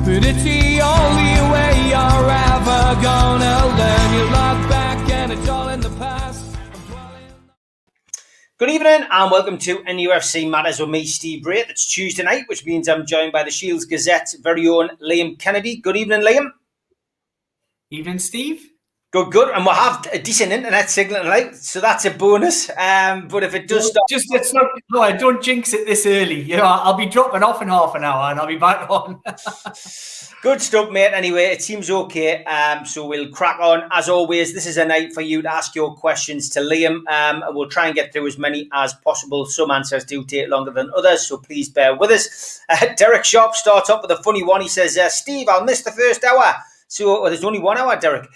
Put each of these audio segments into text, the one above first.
but it's the only way you're ever gonna learn. You look back and it's all in the past. Good evening and welcome to NUFC Matters with me, Steve Wraith. It's Tuesday night, which means I'm joined by the Shields Gazette's very own Liam Kennedy. Good evening, Liam. Evening, Steve. Good. And we'll have a decent internet signal tonight, so that's a bonus. But if it does stop... Don't jinx it this early. You know, I'll be dropping off in half an hour and I'll be back on. Good stuff, mate. Anyway, it seems okay. So we'll crack on. As always, this is a night for you to ask your questions to Liam. We'll try and get through as many as possible. Some answers do take longer than others, so please bear with us. Derek Sharp starts up with a funny one. He says, Steve, I'll miss the first hour. So there's only 1 hour, Derek.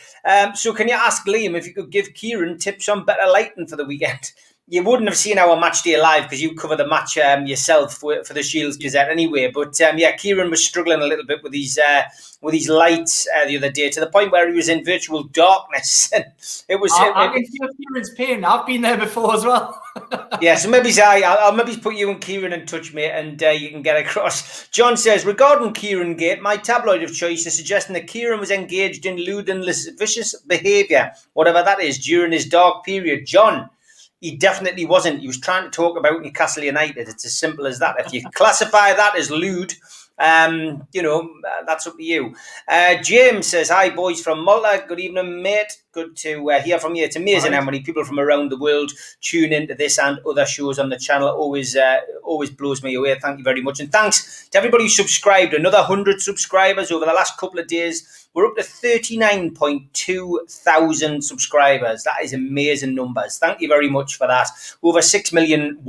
So can you ask Liam if you could give Kieran tips on better lighting for the weekend? You wouldn't have seen our match day live because you cover the match yourself for the Shields Gazette anyway. But Kieran was struggling a little bit with his lights the other day to the point where he was in virtual darkness. It was. I can feel Kieran's pain. I've been there before as well. Yeah, so maybe I'll maybe put you and Kieran in touch, mate, and you can get across. John says, regarding Kieran Gate, my tabloid of choice is suggesting that Kieran was engaged in lewd and lascivious behaviour, whatever that is, during his dark period. John, he definitely wasn't. He was trying to talk about Newcastle United. It's as simple as that. If you classify that as lewd, that's up to you. James says, hi, boys from Malta. Good evening, mate. Good to hear from you. It's amazing how many people from around the world tune into this and other shows on the channel. Always blows me away. Thank you very much. And thanks to everybody who subscribed. Another 100 subscribers over the last couple of days. We're up to 39.2 thousand subscribers. That is amazing numbers. Thank you very much for that. Over 6 million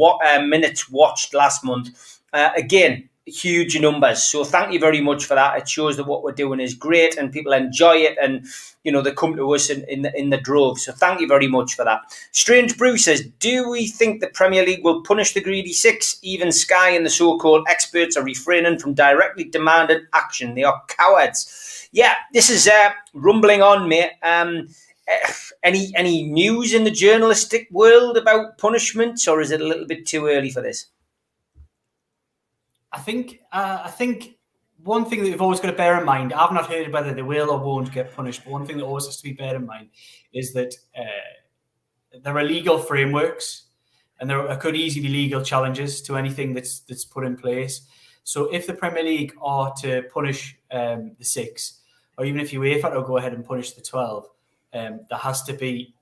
minutes watched last month. Again, huge numbers. So thank you very much for that. It shows that what we're doing is great and people enjoy it and, they come to us in the drove. So thank you very much for that. Strange Brew says, do we think the Premier League will punish the greedy six? Even Sky and the so-called experts are refraining from directly demanding action. They are cowards. Yeah, this is rumbling on, mate. Any news in the journalistic world about punishments, or is it a little bit too early for this? I think one thing that you've always got to bear in mind, I've not heard whether they will or won't get punished, but one thing that always has to be bear in mind is that there are legal frameworks and there could easily be legal challenges to anything that's put in place. So if the Premier League are to punish the six, or even if UEFA will go ahead and punish the 12, they have to be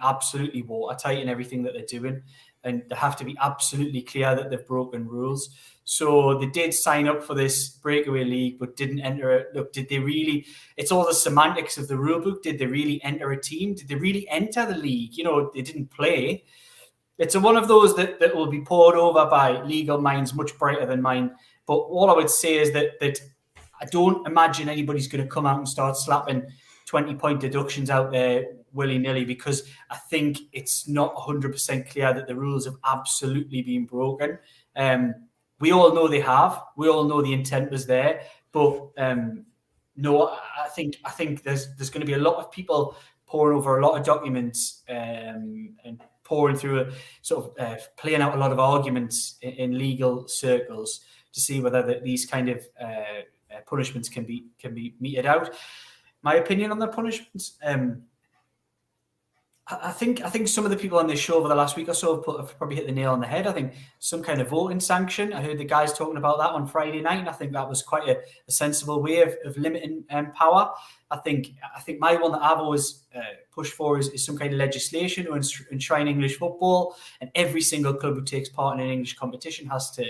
absolutely watertight in everything that they're doing, and they have to be absolutely clear that they've broken rules. So they did sign up for this breakaway league, but didn't enter it. Look, did they really? It's all the semantics of the rule book. Did they really enter a team? Did they really enter the league? They didn't play. It's one of those that will be poured over by legal minds much brighter than mine. But all I would say is that I don't imagine anybody's going to come out and start slapping 20-point deductions out there willy-nilly, because I think it's not 100% clear that the rules have absolutely been broken. We all know they have. We all know the intent was there. But no, I think there's going to be a lot of people pouring over a lot of documents and pouring through a sort of playing out a lot of arguments in legal circles to see whether these kind of punishments can be meted out. My opinion on the punishments, I think some of the people on this show over the last week or so have probably hit the nail on the head. I think some kind of voting sanction. I heard the guys talking about that on Friday night, and I think that was quite a sensible way of limiting power. I think my one that I've always pushed for is some kind of legislation to enshrine English football, and every single club who takes part in an English competition has to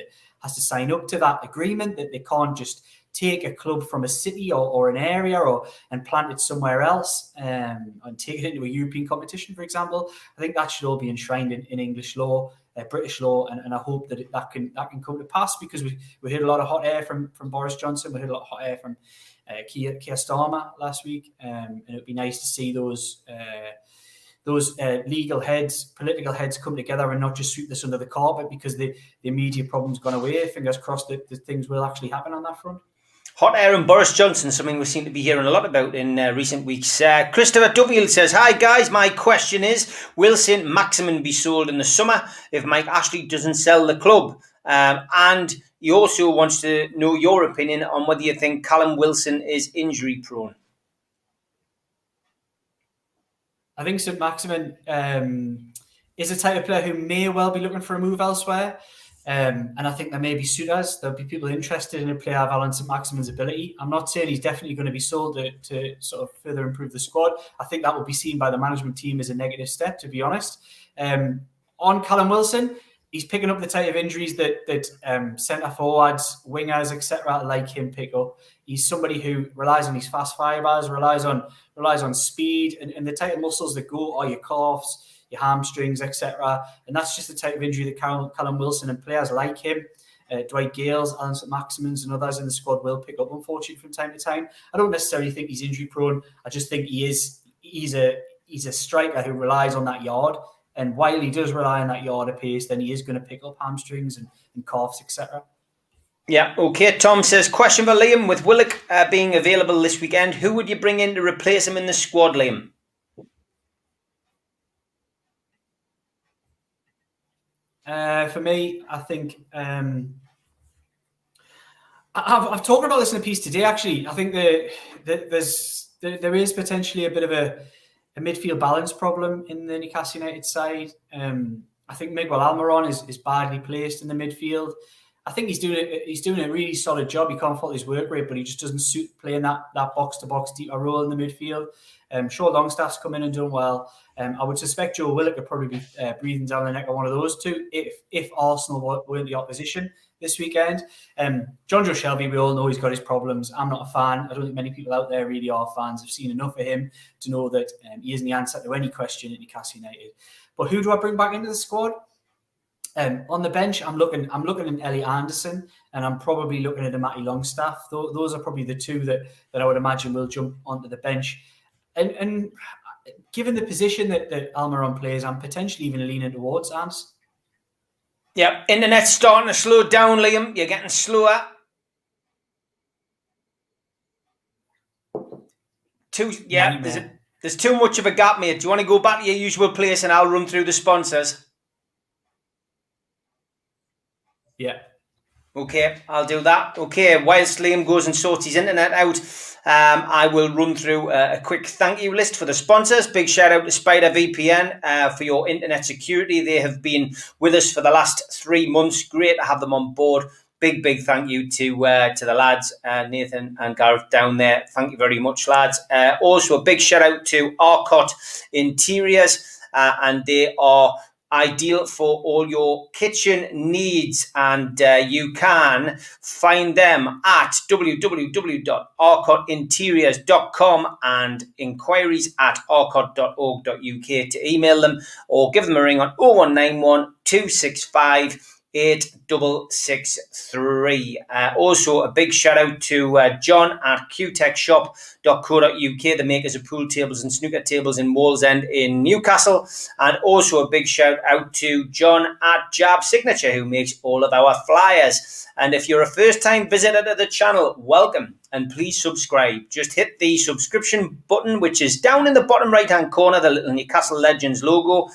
sign up to that agreement, that they can't just take a club from a city or an area and plant it somewhere else and take it into a European competition, for example. I think that should all be enshrined in English law, British law, and I hope that can come to pass, because we heard a lot of hot air from Boris Johnson. We heard a lot of hot air from Keir Starmer last week, and it would be nice to see those legal heads, political heads come together and not just sweep this under the carpet because the immediate problem's gone away. Fingers crossed that things will actually happen on that front. Hot air and Boris Johnson, something we seem to be hearing a lot about in recent weeks. Christopher Duffield says, hi guys, my question is, will St Maximin be sold in the summer if Mike Ashley doesn't sell the club? And He also wants to know your opinion on whether you think Callum Wilson is injury prone. I think St Maximin is a type of player who may well be looking for a move elsewhere. And I think there may be suitors. There'll be people interested in a player of Alan St Maximin's ability. I'm not saying he's definitely going to be sold to sort of further improve the squad. I think that will be seen by the management team as a negative step, to be honest. On Callum Wilson, he's picking up the type of injuries that centre forwards, wingers, etc. like him pick up. He's somebody who relies on his fast fibres, relies on speed, and the type of muscles that go are your calves, your hamstrings, etc. And that's just the type of injury that Callum Wilson and players like him, Dwight Gales, Alan St Maximins, and others in the squad will pick up, unfortunately, from time to time. I don't necessarily think he's injury prone. I just think he's a striker who relies on that yard. And while he does rely on that yard of pace, then he is going to pick up hamstrings and calves, etc. Yeah, okay. Tom says, question for Liam, with Willock being available this weekend, who would you bring in to replace him in the squad, Liam? For me, I think I've talked about this in a piece today. Actually, I think there is potentially a bit of a midfield balance problem in the Newcastle United side. I think Miguel Almiron is badly placed in the midfield. I think he's doing a really solid job. He can't fault his work rate, but he just doesn't suit playing that box to box deeper role in the midfield. Sure, Longstaff's come in and done well. I would suspect Joe Willock could probably be breathing down the neck of one of those two if Arsenal weren't the opposition this weekend. John Joe Shelby, we all know he's got his problems. I'm not a fan. I don't think many people out there really are fans. I've seen enough of him to know that he isn't the answer to any question at Newcastle United. But who do I bring back into the squad? On the bench, I'm looking at Elliot Anderson, and I'm probably looking at Matty Longstaff. Those are probably the two that I would imagine will jump onto the bench. And given the position that Almiron plays, I'm potentially even leaning towards Ants. Yeah, internet's starting to slow down, Liam. You're getting slower. There's too much of a gap, mate. Do you want to go back to your usual place and I'll run through the sponsors? Yeah. Okay, I'll do that. Okay, whilst Liam goes and sorts his internet out, I will run through a quick thank you list for the sponsors. Big shout out to Spider VPN for your internet security. They have been with us for the last 3 months. Great to have them on board. Big thank you to the lads, Nathan and Gareth down there. Thank you very much, lads. Also, a big shout out to Arcot Interiors, and they are ideal for all your kitchen needs, and you can find them at www.arcotinteriors.com and inquiries at arcot.org.uk to email them or give them a ring on 0191 265 8663. Also, a big shout out to John at qtechshop.co.uk, the makers of pool tables and snooker tables in Wallsend in Newcastle. And also a big shout out to John at Jab Signature, who makes all of our flyers. And if you're a first time visitor to the channel, welcome and please subscribe. Just hit the subscription button, which is down in the bottom right hand corner, the little Newcastle Legends logo.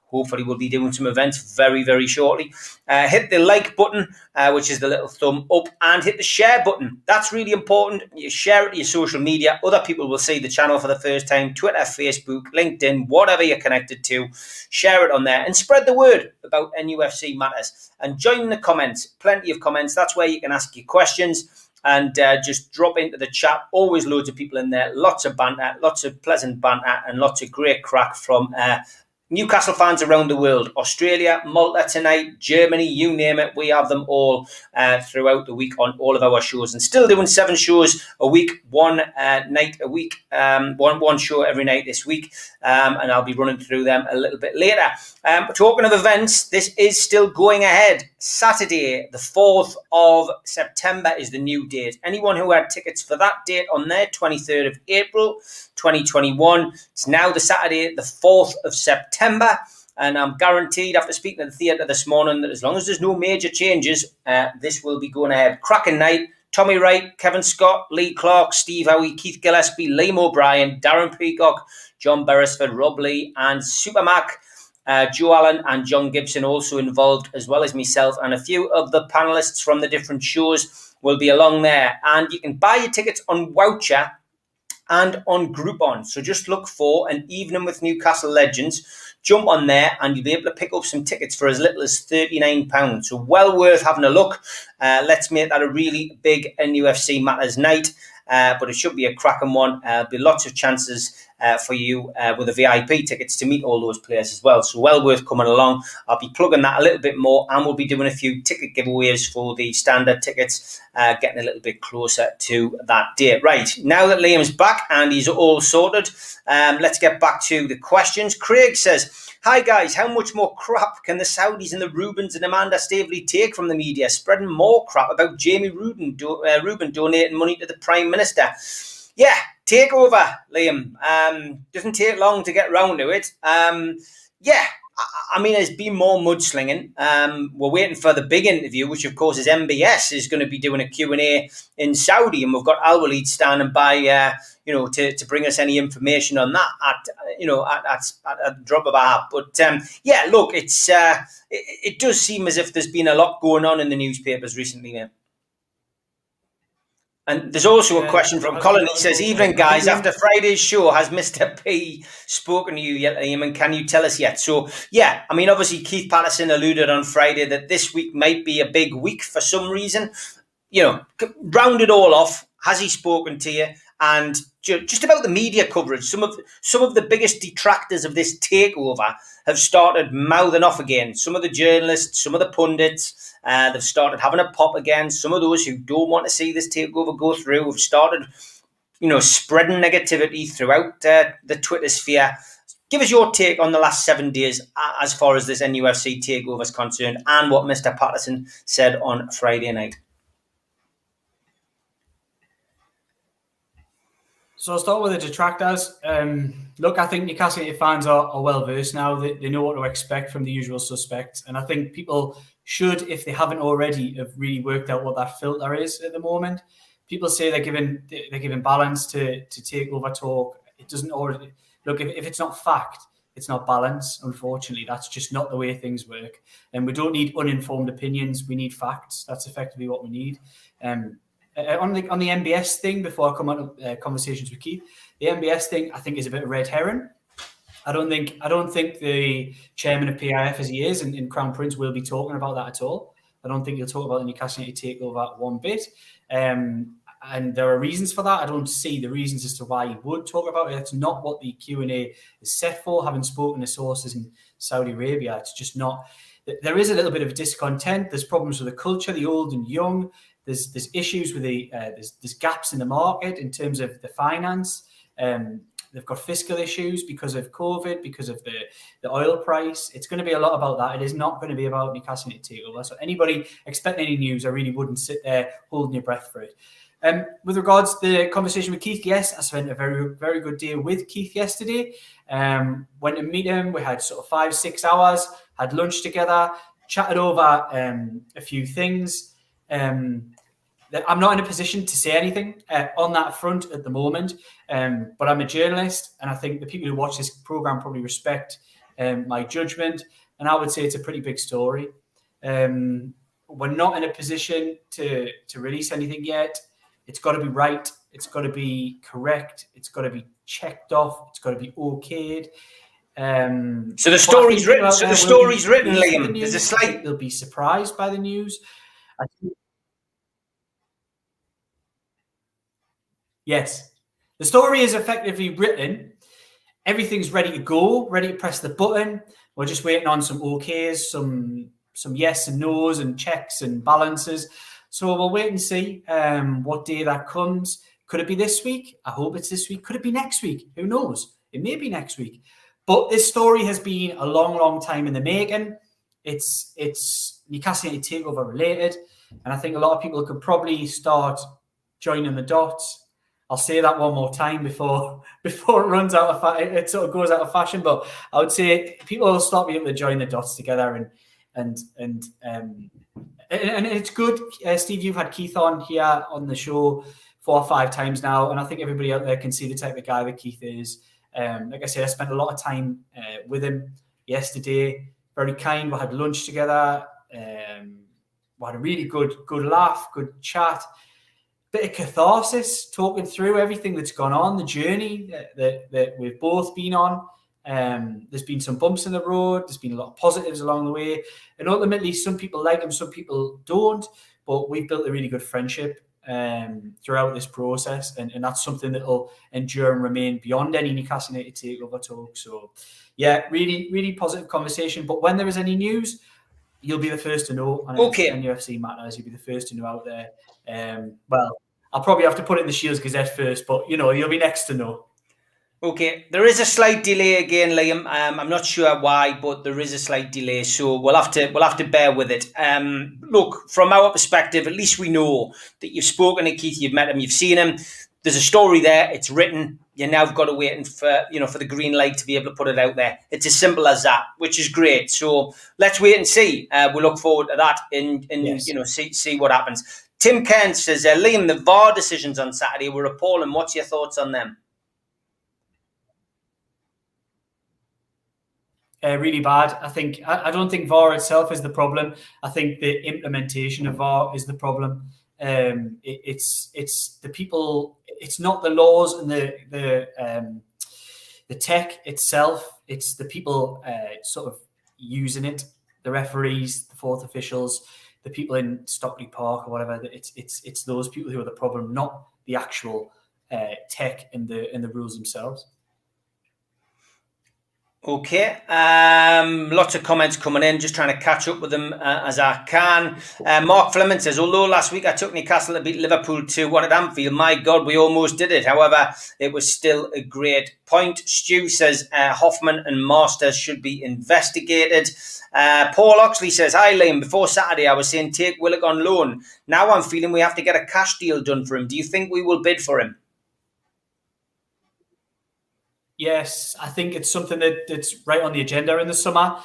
Hopefully we'll be doing some events very, very shortly. Hit the like button, which is the little thumb up, and hit the share button. That's really important. You share it to your social media. Other people will see the channel for the first time. Twitter, Facebook, LinkedIn, whatever you're connected to. Share it on there and spread the word about NUFC matters. And join in the comments. Plenty of comments. That's where you can ask your questions. And just drop into the chat. Always loads of people in there. Lots of banter, lots of pleasant banter, and lots of great crack from Newcastle fans around the world. Australia, Malta tonight, Germany, you name it. We have them all throughout the week on all of our shows. And still doing 7 shows a week, one night a week, one show every night this week. And I'll be running through them a little bit later. Talking of events, this is still going ahead. Saturday, the 4th of September is the new date. Anyone who had tickets for that date on there, 23rd of April, 2021. It's now the Saturday, the 4th of September. And I'm guaranteed, after speaking at the theatre this morning, that as long as there's no major changes, this will be going ahead. Cracking night. Tommy Wright, Kevin Scott, Lee Clark, Steve Howie, Keith Gillespie, Liam O'Brien, Darren Peacock, John Beresford, Rob Lee, and Super Mac Joe Allen and John Gibson also involved, as well as myself, and a few of the panelists from the different shows will be along there. And you can buy your tickets on Voucher and on Groupon. So just look for An Evening with Newcastle Legends. Jump on there and you'll be able to pick up some tickets for as little as £39. So well worth having a look. Let's make that a really big NUFC Matters night. But it should be a cracking one. There'll be lots of chances for you with the VIP tickets to meet all those players as well. So well worth coming along. I'll be plugging that a little bit more, and we'll be doing a few ticket giveaways for the standard tickets, getting a little bit closer to that date. Right, now that Liam's back and he's all sorted, let's get back to the questions. Craig says, hi guys, how much more crap can the Saudis and the Rubens and Amanda Staveley take from the media, spreading more crap about Jamie Rubin donating money to the Prime Minister? Yeah, Takeover, Liam. Doesn't take long to get round to it. Yeah, I mean, there's been more mudslinging. We're waiting for the big interview, which of course is MBS is going to be doing a Q&A in Saudi, and we've got Al Walid standing by, to bring us any information on that at the drop of a hat. But yeah, look, it does seem as if there's been a lot going on in the newspapers recently, mate. And there's also a question from Colin. He says, evening guys, after Friday's show, has Mr. P spoken to you yet, Liam, and can you tell us yet? So, yeah, I mean, obviously Keith Patterson alluded on Friday that this week might be a big week for some reason. Round it all off, has he spoken to you? And just about the media coverage, some of the biggest detractors of this takeover have started mouthing off again. Some of the journalists, some of the pundits, they've started having a pop again. Some of those who don't want to see this takeover go through have started, spreading negativity throughout the Twitter sphere. Give us your take on the last 7 days as far as this NUFC takeover is concerned, and what Mr. Patterson said on Friday night. So I'll start with the detractors. Look, I think Newcastle United fans are well versed now. They know what to expect from the usual suspects. And I think people should, if they haven't already, have really worked out what that filter is at the moment. People say they're giving balance to takeover talk. It doesn't already look, if it's not fact, it's not balance. Unfortunately, that's just not the way things work. And we don't need uninformed opinions. We need facts. That's effectively what we need. On the MBS thing, before I come on to conversations with Keith, the MBS thing I think is a bit of red herring. I don't think the chairman of PIF, as he is, and Crown Prince will be talking about that at all. I don't think he'll talk about the Newcastle United takeover one bit. And there are reasons for that. I don't see the reasons as to why he would talk about it. It's not what the Q&A is set for. Having spoken to sources in Saudi Arabia, it's just not. There is a little bit of discontent. There's problems with the culture, the old and young. There's issues with there's gaps in the market in terms of the finance. They've got fiscal issues because of COVID, because of the oil price. It's going to be a lot about that. It is not going to be about Newcastle United takeover. So anybody expecting any news, I really wouldn't sit there holding your breath for it. With regards to the conversation with Keith, yes, I spent a very, very good day with Keith yesterday. Went to meet him. We had sort of 5-6 hours, had lunch together, chatted over a few things. I'm not in a position to say anything on that front at the moment, but I'm a journalist, and I think the people who watch this program probably respect my judgment, and I would say it's a pretty big story. We're not in a position to release anything yet. It's got to be right. It's got to be correct. It's got to be checked off. It's got to be okayed. So the story's written. So the story's written, Liam. There's a slight. They'll be surprised by the news. Yes, the story is effectively written. Everything's ready to go, ready to press the button. We're just waiting on some okays, some yes and no's and checks and balances. So we'll wait and see what day that comes. Could it be this week? I hope it's this week. Could it be next week? Who knows? It may be next week. But this story has been a long, long time in the making. It's Newcastle United takeover related, and I think a lot of people could probably start joining the dots. I'll say that one more time before it runs out of it sort of goes out of fashion. But I would say people will start being able to join the dots together, and it's good. Steve, you've had Keith on here on the show 4 or 5 times now, and I think everybody out there can see the type of guy that Keith is. Like I said, I spent a lot of time with him yesterday. Very kind. We had lunch together. We had a really good laugh, good chat. Bit of catharsis, talking through everything that's gone on, the journey that we've both been on. There's been some bumps in the road. There's been a lot of positives along the way. And ultimately, some people like him, some people don't. But we've built a really good friendship throughout this process. And that's something that will endure and remain beyond any Newcastle United takeover talk. So, yeah, really, really positive conversation. But when there is any news, you'll be the first to know. And Okay. if NUFC matters, you'll be the first to know out there. Well, I'll probably have to put it in the Shields Gazette first, but, you'll be next to know. Okay, there is a slight delay again, Liam. I'm not sure why, but there is a slight delay, so we'll have to bear with it. Look, from our perspective, at least we know that you've spoken to Keith, you've met him, you've seen him. There's a story there. It's written. You now got to wait for the green light to be able to put it out there. It's as simple as that, which is great. So let's wait and see. We look forward to that and Yes. see what happens. Tim Kent says, Liam, the VAR decisions on Saturday were appalling. What's your thoughts on them? Really bad. I don't think VAR itself is the problem. I think the implementation of VAR is the problem. It's the people. It's not the laws and the tech itself. It's the people sort of using it. The referees, the fourth officials, the people in Stockley Park or whatever. It's those people who are the problem, not the actual tech and the rules themselves. Okay, lots of comments coming in, just trying to catch up with them as I can. Mark Fleming says, although last week I took Newcastle to beat Liverpool 2-1 at Anfield, my God, we almost did it. However, it was still a great point. Stu says, Hoffman and Masters should be investigated. Paul Oxley says, hi Liam, before Saturday I was saying take Willock on loan. Now I'm feeling we have to get a cash deal done for him. Do you think we will bid for him? Yes, I think it's something that's right on the agenda in the summer.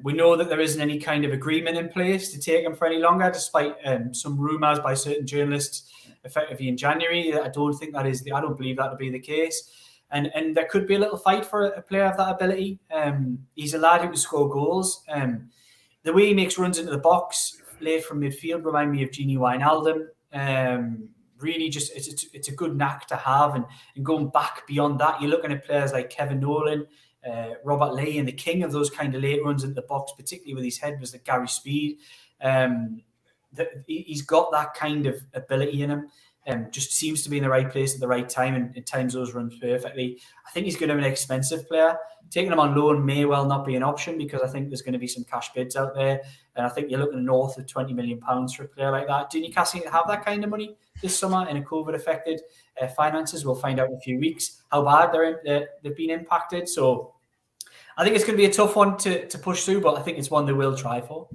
We know that there isn't any kind of agreement in place to take him for any longer, despite some rumours by certain journalists effectively in January. I don't believe that to be the case. And there could be a little fight for a player of that ability. He's a lad who can score goals. The way he makes runs into the box late from midfield remind me of Gini Wijnaldum. Really, just it's a good knack to have, and going back beyond that, you're looking at players like Kevin Nolan, Robert Lee, and the king of those kind of late runs into the box, particularly with his head, was like Gary Speed. He's got that kind of ability in him. Just seems to be in the right place at the right time and times those runs perfectly. I think he's going to be an expensive player. Taking him on loan may well not be an option because I think there's going to be some cash bids out there, and I think you're looking north of £20 million for a player like that. Do Newcastle have that kind of money this summer in a COVID-affected finances? We'll find out in a few weeks how bad they've been impacted. So I think it's going to be a tough one to push through, but I think it's one they will try for.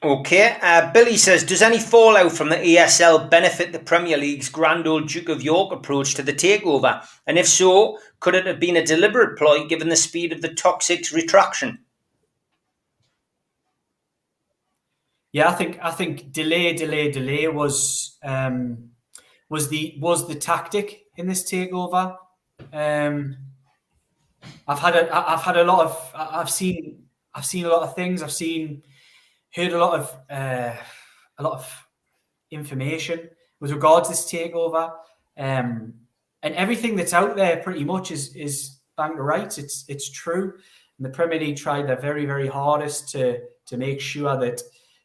Okay, Billy says, does any fallout from the ESL benefit the Premier League's grand old Duke of York approach to the takeover? And if so, could it have been a deliberate ploy given the speed of the toxic retraction? Yeah, I think delay was the tactic in this takeover. I've seen a lot of things. Heard a lot of information with regards to this takeover, and everything that's out there pretty much is bang to rights. It's true, and the Premier League tried their very, very hardest to make sure that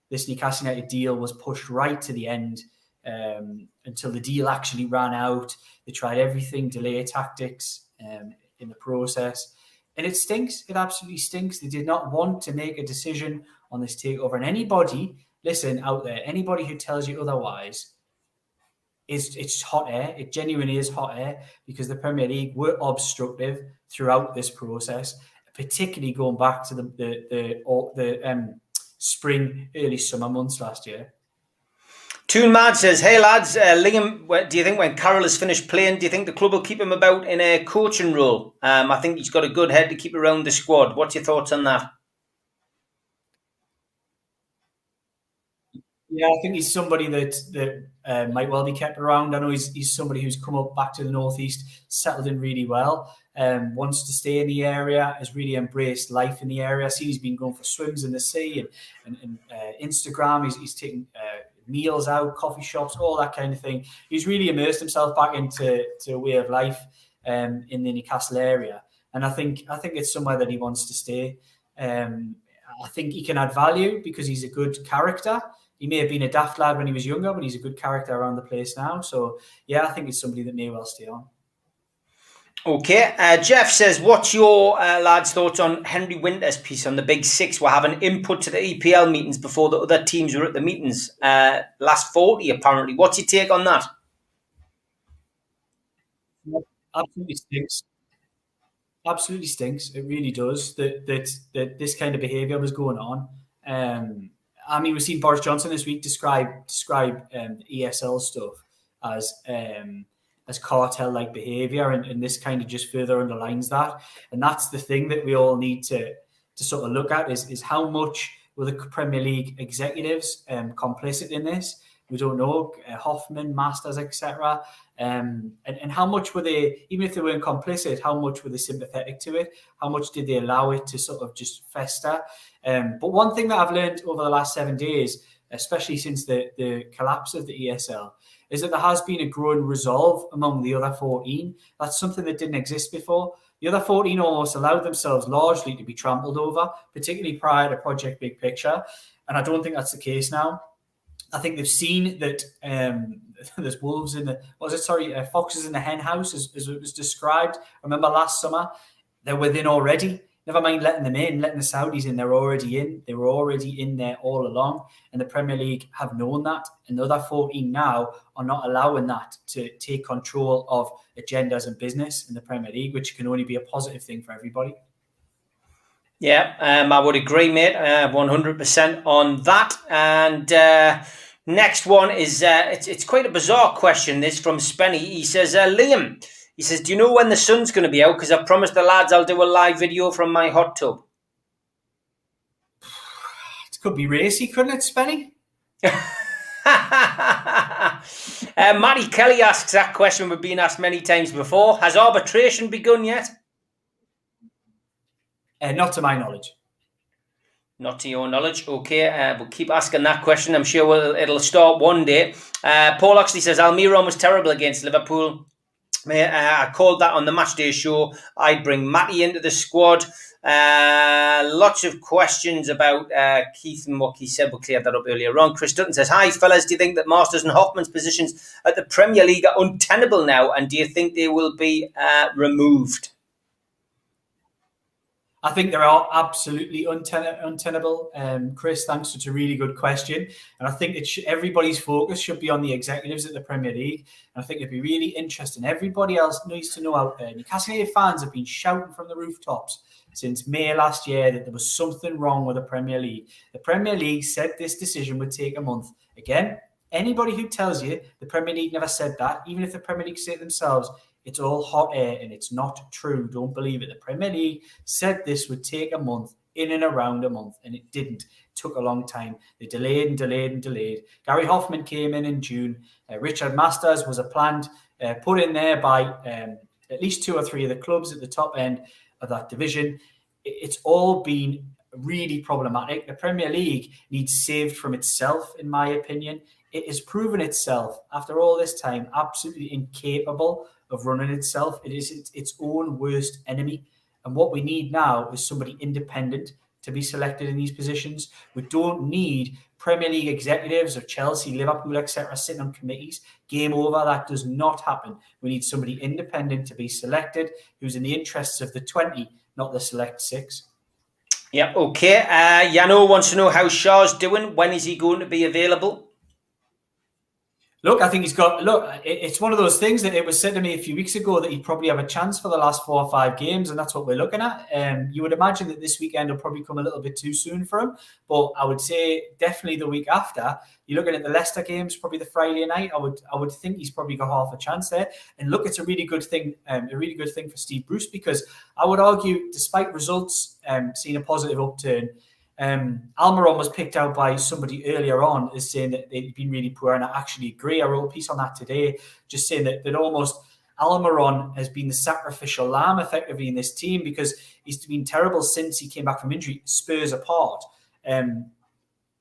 this Newcastle United deal was pushed right to the end, until the deal actually ran out. They tried everything, delay tactics in the process. And it stinks. It absolutely stinks. They did not want to make a decision on this takeover. And anybody, listen out there, anybody who tells you otherwise, it's hot air. It genuinely is hot air because the Premier League were obstructive throughout this process, particularly going back to the spring, early summer months last year. Toon Mad says, hey lads, Liam, do you think when Carroll has finished playing, do you think the club will keep him about in a coaching role? I think he's got a good head to keep around the squad. What's your thoughts on that? Yeah, I think he's somebody that might well be kept around. I know he's somebody who's come up back to the Northeast, settled in really well. wants to stay in the area, has really embraced life in the area. I see he's been going for swims in the sea and Instagram. He's taking meals out, coffee shops, all that kind of thing. He's really immersed himself back into a way of life in the Newcastle area. And I think it's somewhere that he wants to stay. I think he can add value because he's a good character. He may have been a daft lad when he was younger, but he's a good character around the place now. So, yeah, I think it's somebody that may well stay on. Okay. Jeff says, what's your lads' thoughts on Henry Winter's piece on the Big Six? We're having input to the EPL meetings before the other teams were at the meetings. Last 40, apparently. What's your take on that? Absolutely stinks. Absolutely stinks. It really does that this kind of behaviour was going on. I mean, we've seen Boris Johnson this week describe ESL stuff as cartel-like behaviour, and this kind of just further underlines that. And that's the thing that we all need to sort of look at is how much were the Premier League executives complicit in this? We don't know. Hoffman, Masters, etc. And how much were they, even if they weren't complicit, how much were they sympathetic to it? How much did they allow it to sort of just fester? But one thing that I've learned over the last 7 days, especially since the collapse of the ESL, is that there has been a growing resolve among the other 14. That's something that didn't exist before. The other 14 almost allowed themselves largely to be trampled over, particularly prior to Project Big Picture. And I don't think that's the case now. I think they've seen that there's wolves in the, foxes in the hen house, as it was described. I remember last summer, they're within already. Never mind letting them in, letting the Saudis in, they're already in. They were already in there all along. And the Premier League have known that. And the other 14 now are not allowing that to take control of agendas and business in the Premier League, which can only be a positive thing for everybody. Yeah, I would agree, mate, 100% on that. And next one is, it's quite a bizarre question, this, from Spenny. He says, Liam, he says, do you know when the sun's going to be out? Because I promised the lads I'll do a live video from my hot tub. It could be racy, couldn't it, Spenny? Matty Kelly asks that question we've been asked many times before. Has arbitration begun yet? Not to my knowledge. Not to your knowledge. Okay, we'll keep asking that question. I'm sure it'll start one day. Paul Oxley says, Almiron was terrible against Liverpool. I called that on the matchday show. I'd bring Matty into the squad. Lots of questions about Keith and what he said. We'll clear that up earlier on. Chris Dutton says, hi, fellas. Do you think that Masters and Hoffman's positions at the Premier League are untenable now? And do you think they will be removed? I think they are absolutely untenable. Chris, thanks. It's a really good question. And I think everybody's focus should be on the executives at the Premier League. And I think it'd be really interesting. Everybody else needs to know out there. Newcastle United fans have been shouting from the rooftops since May last year that there was something wrong with the Premier League. The Premier League said this decision would take a month. Again, anybody who tells you the Premier League never said that, even if the Premier League say it themselves, it's all hot air and it's not true. Don't believe it. The Premier League said this would take a month, in and around a month, and it didn't. It took a long time. They delayed and delayed and delayed. Gary Hoffman came in June. Richard Masters was a planned put in there by at least 2 or 3 of the clubs at the top end of that division. It's all been really problematic. The Premier League needs saved from itself, in my opinion. It has proven itself, after all this time, absolutely incapable of running itself. It is its own worst enemy. And what we need now is somebody independent to be selected in these positions. We don't need Premier League executives of Chelsea, Liverpool, etc. sitting on committees. Game over. That does not happen. We need somebody independent to be selected who's in the interests of the 20, not the select 6. Yeah, okay. Yano wants to know how Shaw's doing. When is he going to be available? Look, I think it's one of those things that it was said to me a few weeks ago that he'd probably have a chance for the last 4 or 5 games, and that's what we're looking at. You would imagine that this weekend will probably come a little bit too soon for him, but I would say definitely the week after. You're looking at the Leicester games, probably the Friday night. I would think he's probably got half a chance there. And look, it's a really good thing for Steve Bruce, because I would argue, despite results seeing a positive upturn, Almiron was picked out by somebody earlier on as saying that they'd been really poor, and I actually agree. I wrote a piece on that today, just saying that almost Almiron has been the sacrificial lamb effectively in this team because he's been terrible since he came back from injury, Spurs apart.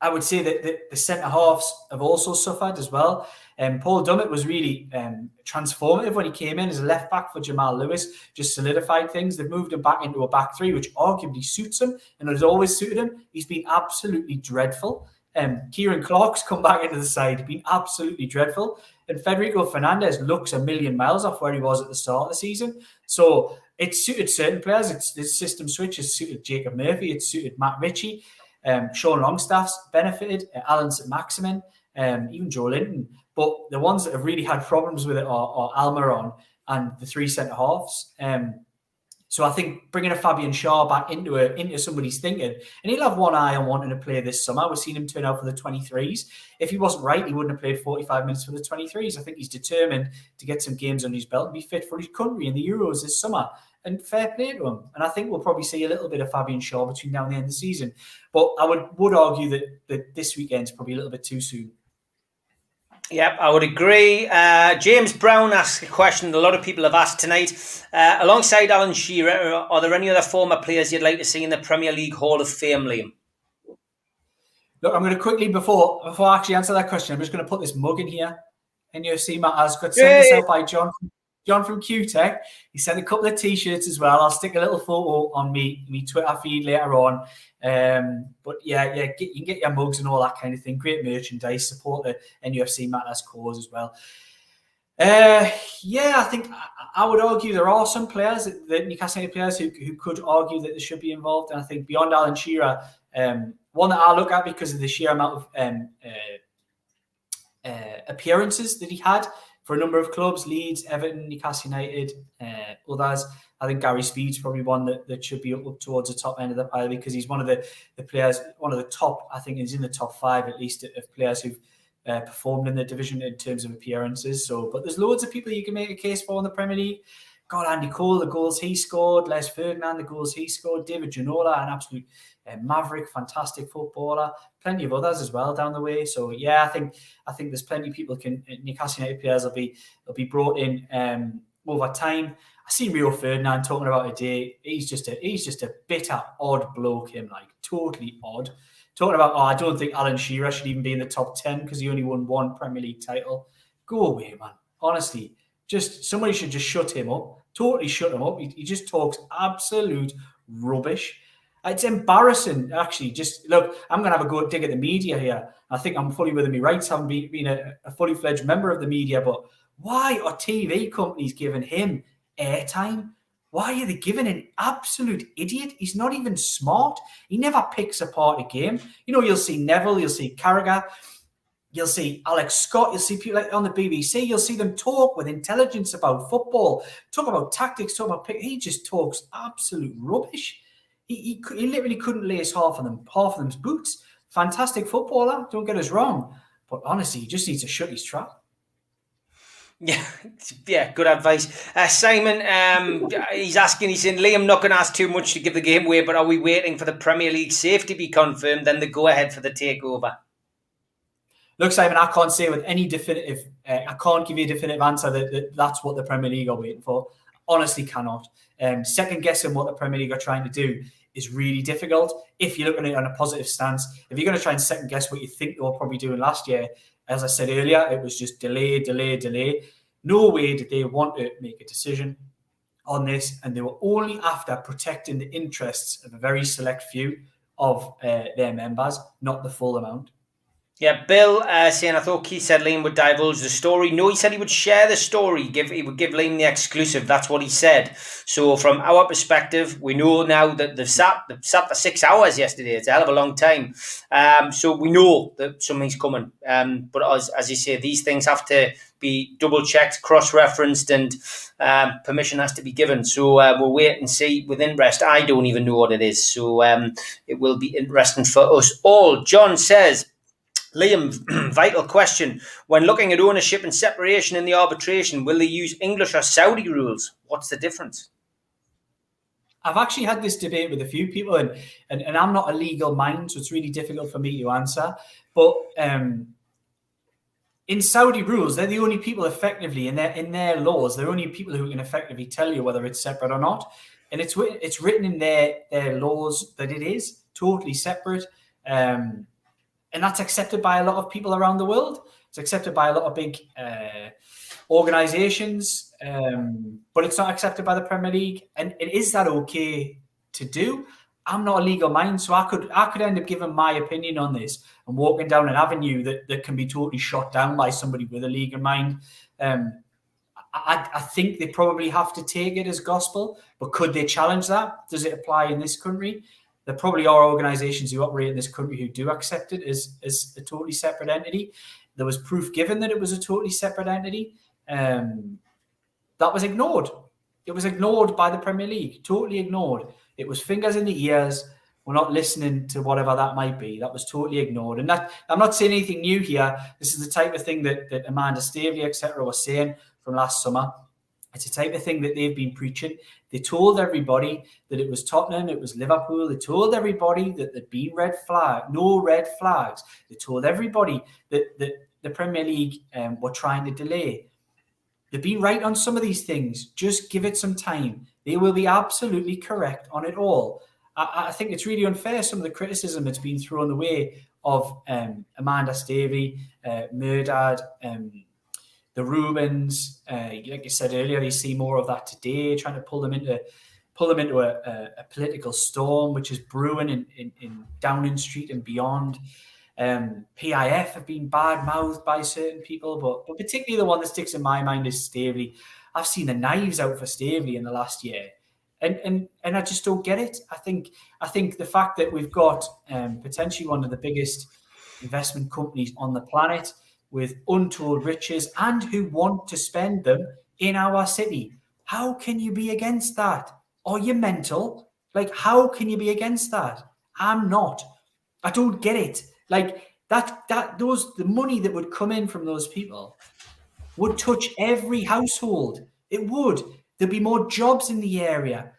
I would say that the centre-halves have also suffered as well. Paul Dummett was really transformative when he came in as a left-back for Jamal Lewis, just solidified things. They've moved him back into a back three, which arguably suits him and has always suited him. He's been absolutely dreadful. Kieran Clark's come back into the side, been absolutely dreadful. And Federico Fernandez looks a million miles off where he was at the start of the season. So it's suited certain players. This system switch has suited Jacob Murphy. It's suited Matt Ritchie. Sean Longstaff's benefited. Alan St. Maximin, even Joe Linton. But the ones that have really had problems with it are Almiron and the three centre-halves. So I think bringing a Fabian Schär back into somebody's thinking, and he'll have one eye on wanting to play this summer. We've seen him turn out for the 23s. If he wasn't right, he wouldn't have played 45 minutes for the 23s. I think he's determined to get some games under his belt and be fit for his country in the Euros this summer. And fair play to him. And I think we'll probably see a little bit of Fabian Schär between now and the end of the season. But I would argue that this weekend's probably a little bit too soon. Yep, I would agree. James Brown asks a question that a lot of people have asked tonight. Alongside Alan Shearer, are there any other former players you'd like to see in the Premier League Hall of Fame, Liam? Look, I'm going to quickly, before I actually answer that question, I'm just going to put this mug in here. NUFC Matters got sent this out by John from QTech. He sent a couple of T-shirts as well. I'll stick a little photo on me Twitter feed later on. But yeah, you can get your mugs and all that kind of thing. Great merchandise. Support the NUFC Matters cause as well. I think I would argue there are some players, the Newcastle United players, who could argue that they should be involved. And I think beyond Alan Shearer, one that I look at because of the sheer amount of appearances that he had for a number of clubs, Leeds, Everton, Newcastle United, others. I think Gary Speed's probably one that should be up towards the top end of the pile because he's one of the players, one of the top, I think he's in the top 5 at least of players who've performed in the division in terms of appearances. So, but there's loads of people you can make a case for in the Premier League. God, Andy Cole, the goals he scored, Les Ferdinand, the goals he scored, David Ginola, an absolute maverick, fantastic footballer, plenty of others as well down the way. So yeah, I think there's plenty of people Newcastle United players will be brought in over time. I seen Rio Ferdinand talking about today. He's just a bitter, odd bloke, him, like totally odd. Talking about, I don't think Alan Shearer should even be in the top 10 because he only won one Premier League title. Go away, man. Honestly, somebody should just shut him up. Totally shut him up. He just talks absolute rubbish. It's embarrassing, actually. Just look, I'm going to have a go dig at the media here. I think I'm fully within my rights, having been a fully fledged member of the media. But why are TV companies giving him airtime? Why are they giving an absolute idiot? He's not even smart. He never picks apart a game. You'll see Neville, you'll see Carragher, you'll see Alex Scott, you'll see people like on the BBC, you'll see them talk with intelligence about football, talk about tactics, talk about he just talks absolute rubbish. He literally couldn't lace half of them's boots. Fantastic footballer, don't get us wrong. But honestly, he just needs to shut his trap. Yeah, good advice. Simon, he's saying, Liam, not going to ask too much to give the game away, but are we waiting for the Premier League safe to be confirmed, then the go-ahead for the takeover? Look, Simon, I can't say with any definitive, I can't give you a definitive answer that that's what the Premier League are waiting for. Honestly, cannot. Second guessing what the Premier League are trying to do is really difficult if you're looking at it on a positive stance. If you're going to try and second guess what you think they were probably doing last year, as I said earlier, it was just delay. No way did they want to make a decision on this, and they were only after protecting the interests of a very select few of their members, not the full amount. Yeah, Bill saying, I thought Keith said Liam would divulge the story. No, he said he would share the story. He would give Liam the exclusive. That's what he said. So from our perspective, we know now that they've sat for 6 hours yesterday. It's a hell of a long time. So we know that something's coming. But as you say, these things have to be double-checked, cross-referenced, and permission has to be given. So we'll wait and see with interest. I don't even know what it is. So it will be interesting for us all. John says, Liam, vital question. When looking at ownership and separation in the arbitration, will they use English or Saudi rules? What's the difference? I've actually had this debate with a few people, and I'm not a legal mind, so it's really difficult for me to answer. But in Saudi rules, they're the only people effectively in their laws. They're only people who can effectively tell you whether it's separate or not. And it's written in their laws that it is totally separate. And that's accepted by a lot of people around the world. It's accepted by a lot of big organisations, but it's not accepted by the Premier League. And is that okay to do? I'm not a legal mind, so I could end up giving my opinion on this and walking down an avenue that can be totally shot down by somebody with a legal mind. I think they probably have to take it as gospel, but could they challenge that? Does it apply in this country? There probably are organisations who operate in this country who do accept it as a totally separate entity. There was proof given that it was a totally separate entity. That was ignored. It was ignored by the Premier League, totally ignored. It was fingers in the ears. We're not listening to whatever that might be. That was totally ignored. And that, I'm not saying anything new here. This is the type of thing that Amanda Staveley, etc., was saying from last summer. It's the type of thing that they've been preaching. They told everybody that it was Tottenham, it was Liverpool. They told everybody that there'd been no red flags. They told everybody that the Premier League were trying to delay. They've been right on some of these things. Just give it some time. They will be absolutely correct on it all. I think it's really unfair, some of the criticism that's been thrown the way of Amanda Staveley, Murdad, the Rubens. Like you said earlier, you see more of that today, trying to pull them into a political storm, which is brewing in Downing Street and beyond. PIF have been bad-mouthed by certain people, but particularly the one that sticks in my mind is Staveley. I've seen the knives out for Staveley in the last year, and I just don't get it. I think the fact that we've got potentially one of the biggest investment companies on the planet with untold riches and who want to spend them in our city, how can you be against that? Are you mental? Like, how can you be against that? I'm not. I don't get it. Like the money that would come in from those people would touch every household. It would. There'd be more jobs in the area.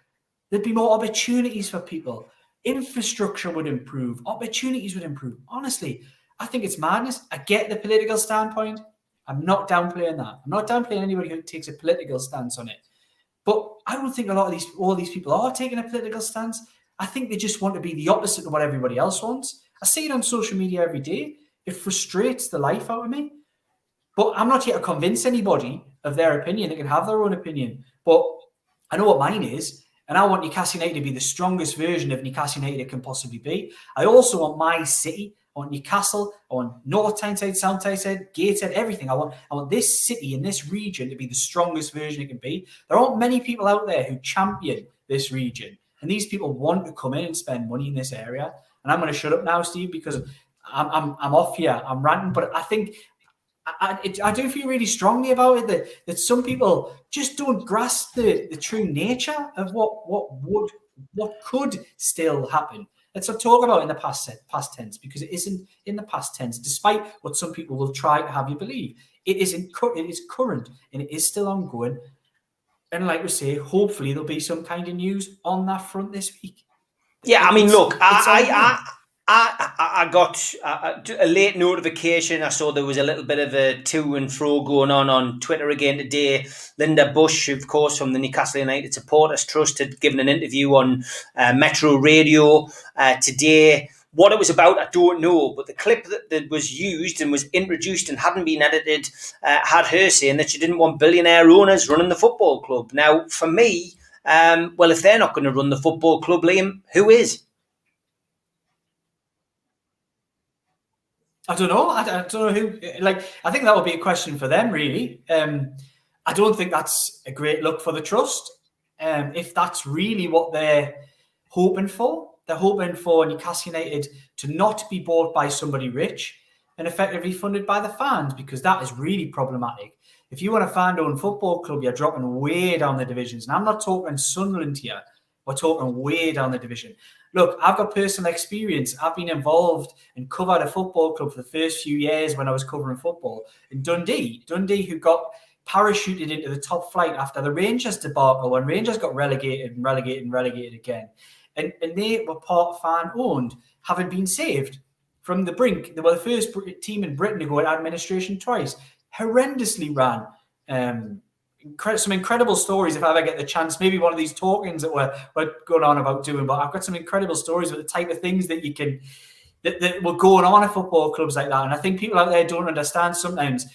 There'd be more opportunities for people. Infrastructure would improve. Opportunities would improve. Honestly, I think it's madness. I get the political standpoint. I'm not downplaying that. I'm not downplaying anybody who takes a political stance on it. But I don't think all these people are taking a political stance. I think they just want to be the opposite of what everybody else wants. I see it on social media every day. It frustrates the life out of me. But I'm not here to convince anybody of their opinion. They can have their own opinion. But I know what mine is. And I want Newcastle United to be the strongest version of Newcastle United it can possibly be. I also want my city. I want Newcastle. I want North Tyneside, South Tyneside, Gateshead, everything. I want this city and this region to be the strongest version it can be. There aren't many people out there who champion this region. And these people want to come in and spend money in this area. And I'm going to shut up now, Steve, because I'm off here. I'm ranting. But I think I do feel really strongly about it that some people just don't grasp the true nature of what could still happen. Let's not talk about in the past tense, because it isn't in the past tense, despite what some people will try to have you believe. It is current and it is still ongoing. And like we say, hopefully there'll be some kind of news on that front this week. Yeah, I mean, look, I got a late notification. I saw there was a little bit of a to and fro going on Twitter again today. Linda Bush, of course, from the Newcastle United Supporters Trust, had given an interview on Metro Radio today. What it was about, I don't know, but the clip that was used and was introduced and hadn't been edited had her saying that she didn't want billionaire owners running the football club. Now, for me, well, if they're not going to run the football club, Liam, who is? I don't know. I don't know who. Like, I think that would be a question for them, really. I don't think that's a great look for the trust. If that's really what they're hoping for. They're hoping for Newcastle United to not be bought by somebody rich and effectively funded by the fans, because that is really problematic. If you want a fan-owned football club, you're dropping way down the divisions. And I'm not talking Sunderland here. We're talking way down the division. Look, I've got personal experience. I've been involved and covered a football club for the first few years when I was covering football in Dundee, who got parachuted into the top flight after the Rangers debacle, when Rangers got relegated again. And they were part fan-owned, having been saved from the brink. They were the first team in Britain to go at administration twice. Horrendously ran. Some incredible stories if I ever get the chance. Maybe one of these talkings that we're going on about doing, but I've got some incredible stories about the type of things that you can that were going on at football clubs like that. And I think people out there don't understand sometimes.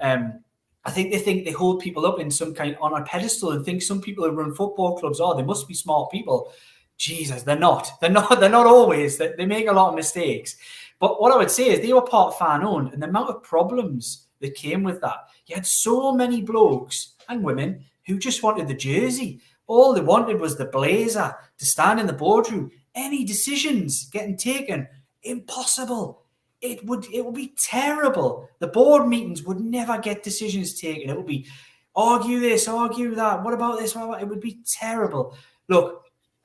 I think they hold people up in some kind on a pedestal and think some people who run football clubs, they must be smart people. Jesus, they're not. They're not always. They make a lot of mistakes. But what I would say is they were part fan owned, and the amount of problems that came with that. You had so many blokes and women who just wanted the jersey. All they wanted was the blazer to stand in the boardroom. Any decisions getting taken, impossible. It would be terrible. The board meetings would never get decisions taken. It would be argue this, argue that. What about this? It would be terrible. Look,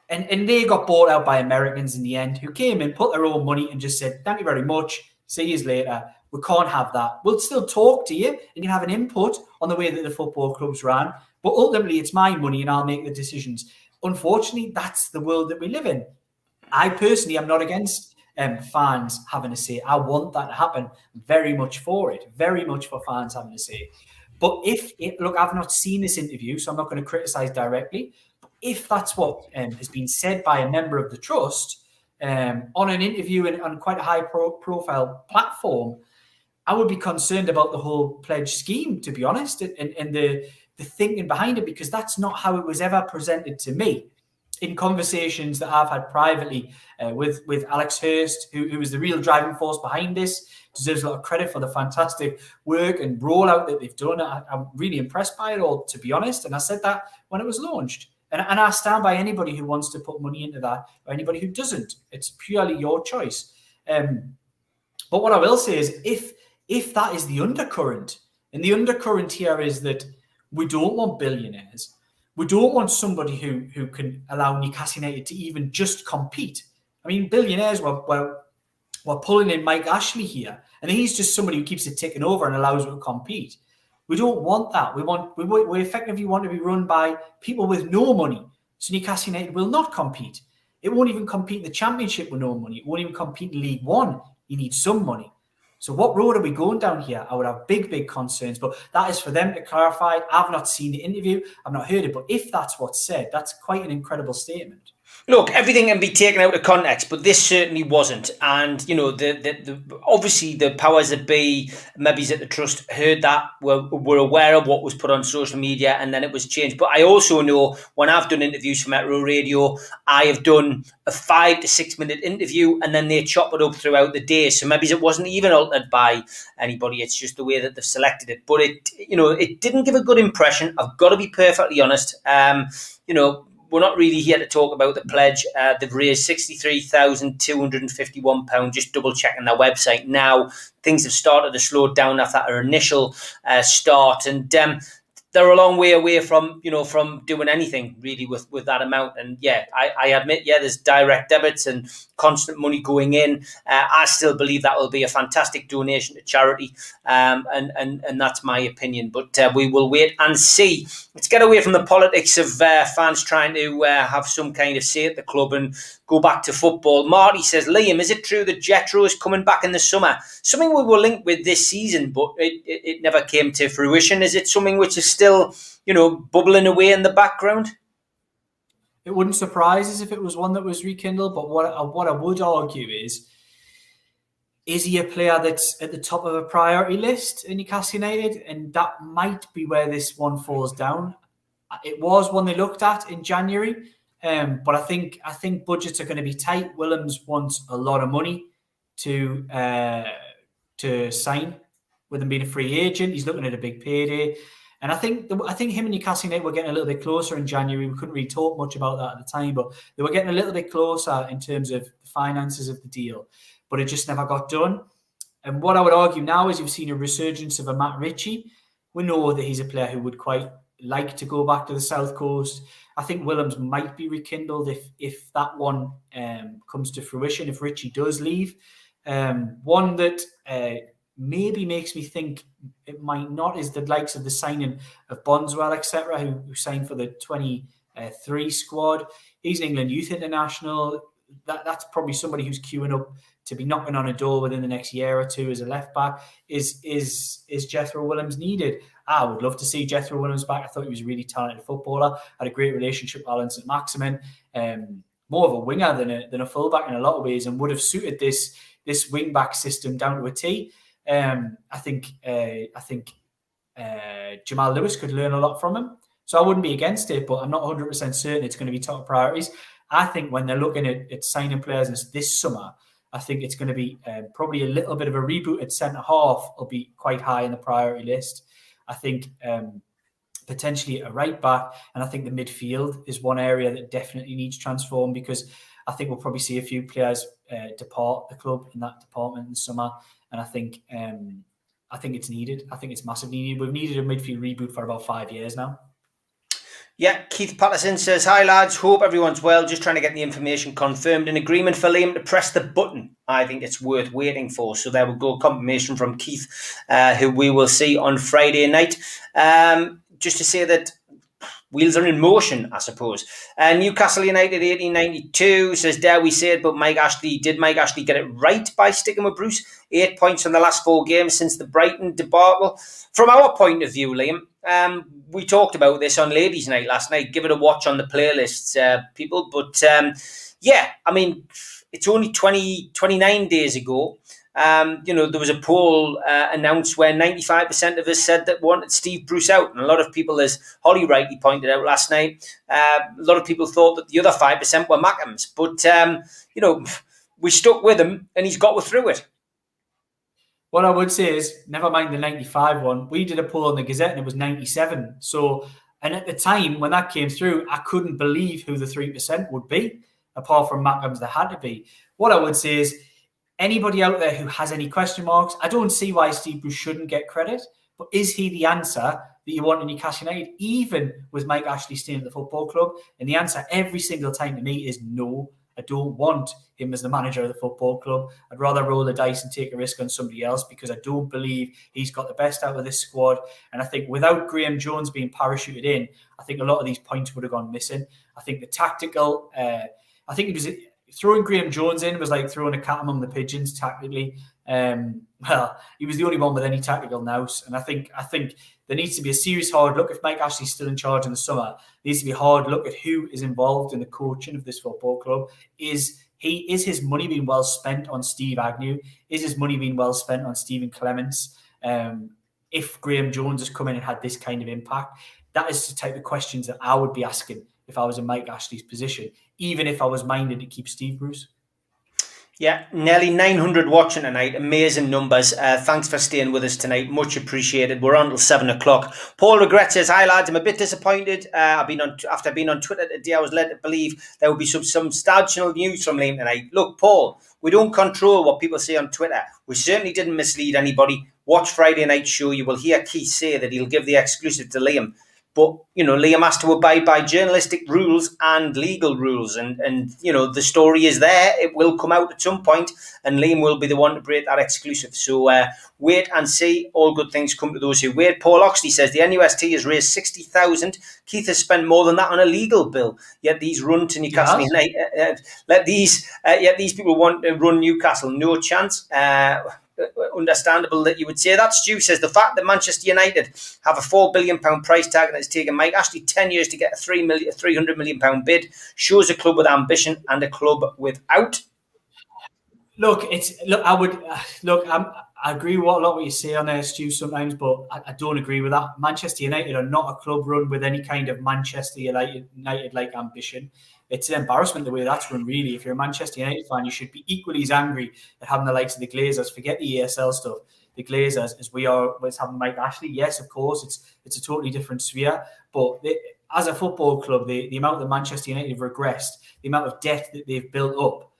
and they got bought out by Americans in the end, who came in, put their own money, and just said, "Thank you very much. See you later. We can't have that. We'll still talk to you, and you can have an input on the way that the football clubs ran. But ultimately, it's my money, and I'll make the decisions." Unfortunately, that's the world that we live in. I personally am not against fans having a say. I want that to happen. Very much for it. Very much for fans having a say. But look, I've not seen this interview, so I'm not going to criticise directly. But if that's what has been said by a member of the trust on an interview and on quite a high profile platform, I would be concerned about the whole pledge scheme, to be honest, and the thinking behind it, because that's not how it was ever presented to me. In conversations that I've had privately with Alex Hurst, who was the real driving force behind this, deserves a lot of credit for the fantastic work and rollout that they've done. I'm really impressed by it all, to be honest. And I said that when it was launched. And I stand by anybody who wants to put money into that or anybody who doesn't. It's purely your choice. But what I will say is if that is the undercurrent, and the undercurrent here is that we don't want billionaires. We don't want somebody who can allow Newcastle United to even just compete. I mean, billionaires were pulling in Mike Ashley here, and he's just somebody who keeps it ticking over and allows it to compete. We don't want that. We effectively want to be run by people with no money. So Newcastle United will not compete. It won't even compete in the Championship with no money. It won't even compete in League One. You need some money. So what road are we going down here? I would have big concerns, but that is for them to clarify. I've not seen the interview. I've not heard it, but if that's what's said, that's quite an incredible statement. Look, everything can be taken out of context, but this certainly wasn't. And, obviously the powers that be, maybe at the trust, heard that, were aware of what was put on social media, and then it was changed. But I also know when I've done interviews for Metro Radio, I have done a 5 to 6 minute interview, and then they chop it up throughout the day. So maybe it wasn't even altered by anybody. It's just the way that they've selected it. But it didn't give a good impression. I've got to be perfectly honest. We're not really here to talk about the pledge. They've raised £63,251, just double checking their website now. Things have started to slow down after our initial start, and they're a long way away from doing anything really with that amount. And I admit, there's direct debits and constant money going in. I still believe that will be a fantastic donation to charity, and that's my opinion. But we will wait and see. Let's get away from the politics of fans trying to have some kind of say at the club and go back to football. Marty says, Liam, is it true that Jetro is coming back in the summer? Something we were linked with this season, but it never came to fruition. Is it something which is still, bubbling away in the background? It wouldn't surprise us if it was one that was rekindled, but what I would argue is he a player that's at the top of a priority list in Newcastle United? And that might be where this one falls down. It was one they looked at in January, but I think budgets are going to be tight. Willems wants a lot of money to sign with him being a free agent. He's looking at a big payday. And I think him and Newcastle United were getting a little bit closer in January. We couldn't really talk much about that at the time, but they were getting a little bit closer in terms of the finances of the deal. But it just never got done. And what I would argue now is you've seen a resurgence of a Matt Ritchie. We know that he's a player who would quite like to go back to the South Coast. I think Willems might be rekindled if that one comes to fruition, if Ritchie does leave. One that maybe makes me think it might not is the likes of the signing of Bondswell, etc., who signed for the 23 squad. He's an England youth international. That's probably somebody who's queuing up to be knocking on a door within the next year or two as a left back, is Jethro Willems needed? I would love to see Jethro Willems back. I thought he was a really talented footballer, had a great relationship with Alan St. Maximin, more of a winger than a fullback in a lot of ways, and would have suited this wing back system down to a T. I think Jamal Lewis could learn a lot from him. So I wouldn't be against it, but I'm not 100% certain it's going to be top priorities. I think when they're looking at signing players this summer, I think it's going to be probably a little bit of a reboot at centre-half will be quite high in the priority list. I think potentially a right back, and I think the midfield is one area that definitely needs transform, because I think we'll probably see a few players depart the club in that department in the summer, and I think it's needed. I think it's massively needed. We've needed a midfield reboot for about 5 years now. Yeah, Keith Patterson says, hi lads, hope everyone's well. Just trying to get the information confirmed. An agreement for Liam to press the button. I think it's worth waiting for. So there we go, confirmation from Keith, who we will see on Friday night. Just to say that wheels are in motion, I suppose. Newcastle United 1892 says, dare we say it, but did Mike Ashley get it right by sticking with Bruce? 8 points from the last 4 games since the Brighton debacle. From our point of view, Liam, we talked about this on Ladies' Night last night. Give it a watch on the playlists, people. But yeah, I mean, it's only 29 days ago. There was a poll announced where 95% of us said that wanted Steve Bruce out. And a lot of people, as Holly rightly pointed out last night, a lot of people thought that the other 5% were Mackems. But, we stuck with him and he's got through it. What I would say is, never mind the 95 one, we did a poll on the Gazette and it was 97. So, and at the time when that came through, I couldn't believe who the 3% would be, apart from Mackems there had to be. What I would say is, anybody out there who has any question marks, I don't see why Steve Bruce shouldn't get credit, but is he the answer that you want in Newcastle United, even with Mike Ashley staying at the football club? And the answer every single time to me is no. I don't want him as the manager of the football club. I'd rather roll the dice and take a risk on somebody else, because I don't believe he's got the best out of this squad. And I think without Graham Jones being parachuted in, I think a lot of these points would have gone missing. I think the tactical, I think it was throwing Graham Jones in was like throwing a cat among the pigeons tactically. Well, he was the only one with any tactical nous. And I think there needs to be a serious hard look. If Mike Ashley's still in charge in the summer, there needs to be a hard look at who is involved in the coaching of this football club. Is his money being well spent on Steve Agnew? Is his money being well spent on Stephen Clements? If Graham Jones has come in and had this kind of impact, that is the type of questions that I would be asking if I was in Mike Ashley's position, even if I was minded to keep Steve Bruce. Yeah, nearly 900 watching tonight. Amazing numbers. Thanks for staying with us tonight. Much appreciated. We're on till 7 o'clock. Paul Regret says, hi lads, I'm a bit disappointed. After being on Twitter today, I was led to believe there would be some substantial news from Liam tonight. Look, Paul, we don't control what people say on Twitter. We certainly didn't mislead anybody. Watch Friday night's show. You will hear Keith say that he'll give the exclusive to Liam. But, Liam has to abide by journalistic rules and legal rules. And the story is there. It will come out at some point, and Liam will be the one to break that exclusive. So wait and see. All good things come to those who wait. Paul Oxley says, the NUST has raised 60,000. Keith has spent more than that on a legal bill. Yet these run to Newcastle United. Yet these people want to run Newcastle. No chance. Understandable that you would say that. Stu says, the fact that Manchester United have a £4 billion price tag and it's taken Mike Ashley 10 years to get a £300 million bid shows a club with ambition and a club without. I agree with a lot of what you say on there, Stu, sometimes, but I don't agree with that. Manchester United are not a club run with any kind of Manchester United-like ambition. It's an embarrassment the way that's run, really. If you're a Manchester United fan, you should be equally as angry at having the likes of the Glazers. Forget the ESL stuff. The Glazers, as we are with having Mike Ashley. Yes, of course, it's a totally different sphere. But as a football club, the amount that Manchester United have regressed, the amount of debt that they've built up,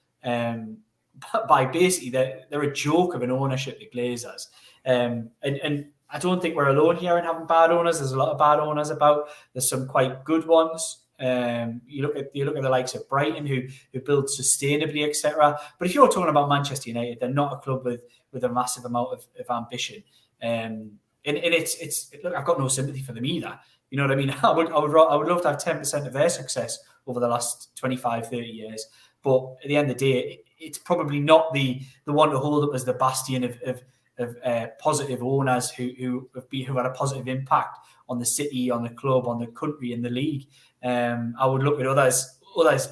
by basically, they're a joke of an ownership, the Glazers. And I don't think we're alone here in having bad owners. There's a lot of bad owners about. There's some quite good ones. You look at the likes of Brighton who build sustainably, etc. But if you're talking about Manchester United, they're not a club with a massive amount of ambition. And it's look, I've got no sympathy for them either. You know what I mean? I would love to have 10% of their success over the last 25, 30 years. But at the end of the day, it's probably not the one to hold up as the bastion of positive owners who have had a positive impact on the city, on the club, on the country, and the league. I would look at others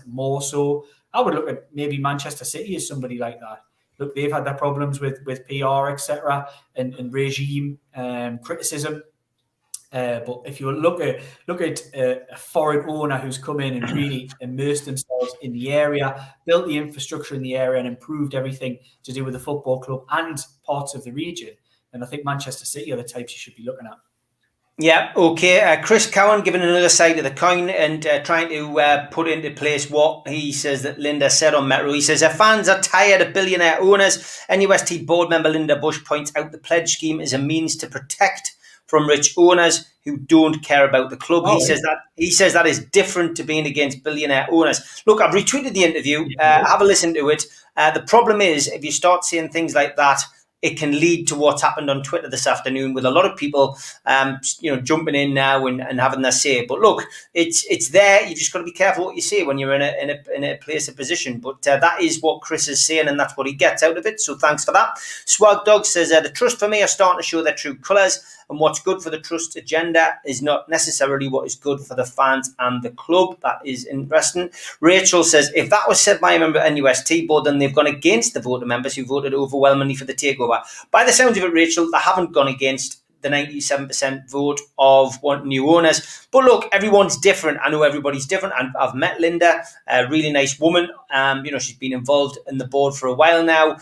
more so. I would look at maybe Manchester City as somebody like that. Look, they've had their problems with PR, etc., and regime criticism. But if you look at a foreign owner who's come in and really immersed themselves in the area, built the infrastructure in the area, and improved everything to do with the football club and parts of the region, then I think Manchester City are the types you should be looking at. Yeah, okay. Chris Cowan giving another side of the coin and trying to put into place what he says that Linda said on Metro. He says, her fans are tired of billionaire owners. NUST board member Linda Bush points out the pledge scheme is a means to protect from rich owners who don't care about the club. He says that is different to being against billionaire owners. Look, I've retweeted the interview. Have a listen to it. The problem is, if you start saying things like that, it can lead to what's happened on Twitter this afternoon with a lot of people, jumping in now and having their say. But look, it's there. You just got to be careful what you say when you're in a place of position. But that is what Chris is saying, and that's what he gets out of it. So thanks for that. Swag Dog says the Trust for me are starting to show their true colours, and what's good for the Trust agenda is not necessarily what is good for the fans and the club. That is interesting. Rachel says, if that was said by a member of NUST board, then they've gone against the voter members who voted overwhelmingly for the takeover. By the sounds of it, Rachel, they haven't gone against the 97% vote of wanting new owners. But look, everyone's different. I know everybody's different. And I've met Linda, a really nice woman. She's been involved in the board for a while now.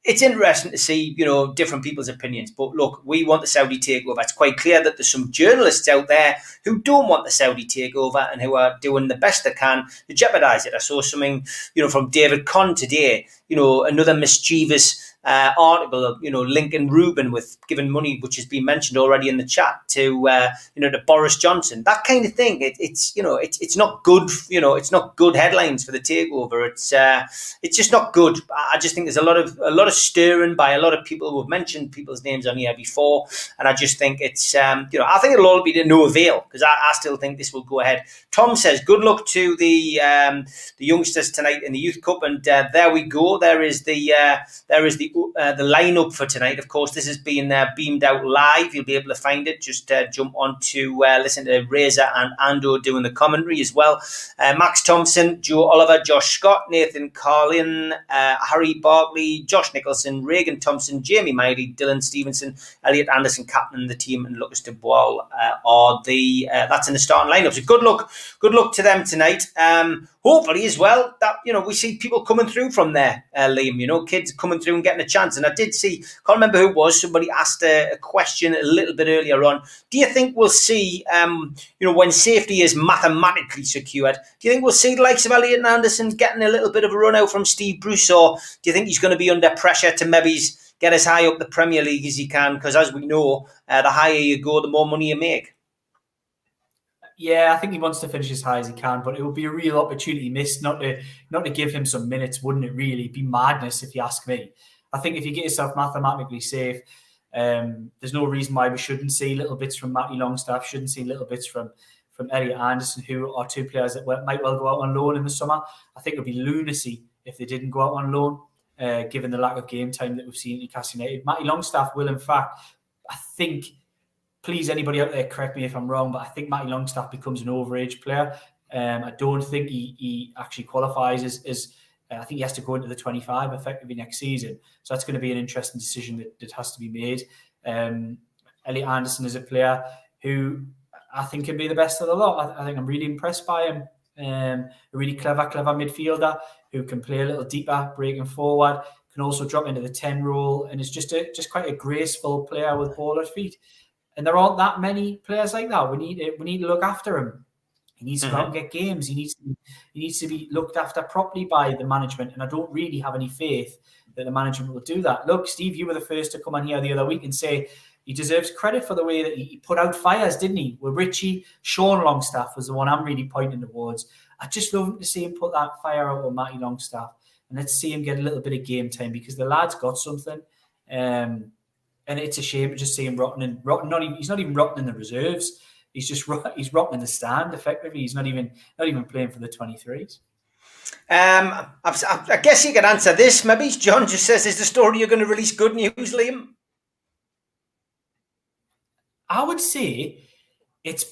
It's interesting to see, different people's opinions. But look, we want the Saudi takeover. It's quite clear that there's some journalists out there who don't want the Saudi takeover and who are doing the best they can to jeopardise it. I saw something, from David Conn today, another mischievous article of, Lincoln Rubin with giving money, which has been mentioned already in the chat, to to Boris Johnson. That kind of thing. It's not good. It's not good headlines for the takeover. It's just not good. I just think there's a lot of stirring by a lot of people who have mentioned people's names on here before, and I just think it's I think it'll all be to no avail, because I still think this will go ahead. Tom says, good luck to the youngsters tonight in the Youth Cup, and there we go. There is the lineup for tonight. Of course, this has been beamed out live. You'll be able to find it. Just jump on to listen to Razor and Ando doing the commentary as well. Max Thompson, Joe Oliver, Josh Scott, Nathan Carlin, Harry Barkley, Josh Nicholson, Reagan Thompson, Jamie Miley, Dylan Stevenson, Elliot Anderson, captain the team, and Lucas de Bois are that's in the starting lineup. So good luck to them tonight. Hopefully as well that we see people coming through from there, Liam. Kids coming through and getting a chance. And I did see, can't remember who it was, somebody asked a question a little bit earlier on. Do you think we'll see, when safety is mathematically secured, do you think we'll see the likes of Elliot Anderson getting a little bit of a run out from Steve Bruce, or do you think he's going to be under pressure to maybe get as high up the Premier League as he can? Because as we know, the higher you go, the more money you make. Yeah, I think he wants to finish as high as he can, but it would be a real opportunity missed not to give him some minutes, wouldn't it? Really, it'd be madness if you ask me. I think if you get yourself mathematically safe, there's no reason why we shouldn't see little bits from Matty Longstaff, shouldn't see little bits from Elliot Anderson, who are two players that might well go out on loan in the summer. I think it would be lunacy if they didn't go out on loan, given the lack of game time that we've seen at Newcastle United. Matty Longstaff will, in fact, I think. Please, anybody out there, correct me if I'm wrong, but I think Matty Longstaff becomes an overage player. I don't think he actually qualifies as I think he has to go into the 25 effectively next season. So that's going to be an interesting decision that has to be made. Elliot Anderson is a player who I think can be the best of the lot. I think I'm really impressed by him. A really clever midfielder who can play a little deeper, breaking forward, can also drop into the 10 role, and is just quite a graceful player with ball at feet. And there aren't that many players like that. We need to look after him. He needs to go out and get games. He needs to be looked after properly by the management. And I don't really have any faith that the management will do that. Look, Steve, you were the first to come on here the other week and say he deserves credit for the way that he put out fires, didn't he? With Richie, Sean Longstaff was the one I'm really pointing towards. I just love to see him put that fire out with Matty Longstaff. And let's see him get a little bit of game time, because the lad's got something. And it's a shame to just see him rotting. He's not even rotting in the reserves. He's rotting in the stand. Effectively, he's not even playing for the 23s. I guess you could answer this. Maybe John just says, is the story you're going to release good news, Liam? I would say it's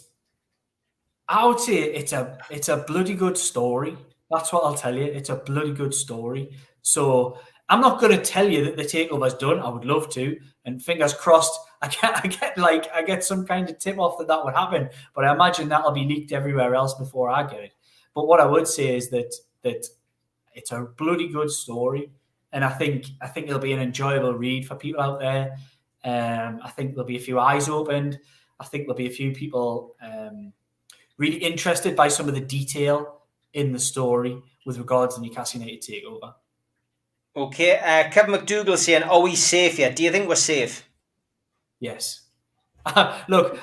a bloody good story. That's what I'll tell you. It's a bloody good story. So I'm not going to tell you that the takeover's done. I would love to, and fingers crossed, I get some kind of tip off that would happen. But I imagine that'll be leaked everywhere else before I get it. But what I would say is that it's a bloody good story, and I think it'll be an enjoyable read for people out there. I think there'll be a few eyes opened. I think there'll be a few people really interested by some of the detail in the story with regards to the Newcastle United takeover. Okay, Kevin McDougall saying, are we safe yet? Do you think we're safe? Yes. Look,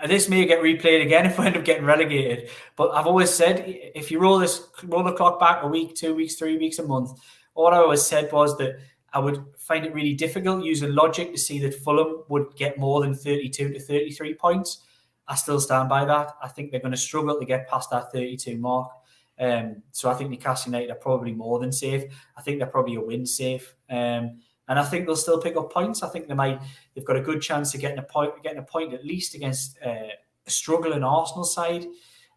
this may get replayed again if we end up getting relegated. But I've always said, if you roll the clock back a week, 2 weeks, 3 weeks, a month, all I always said was that I would find it really difficult using logic to see that Fulham would get more than 32 to 33 points. I still stand by that. I think they're going to struggle to get past that 32 mark. So I think Newcastle United are probably more than safe. I think they're probably a win safe. And I think they'll still pick up points. I think they've got a good chance of getting a point at least against a struggling Arsenal side,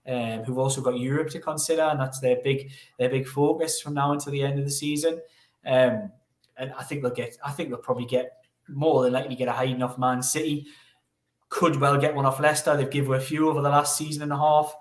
who've also got Europe to consider, and that's their big focus from now until the end of the season. And I think they'll probably get more than likely get a hiding off Man City. Could well get one off Leicester. They've given a few over the last season and a half.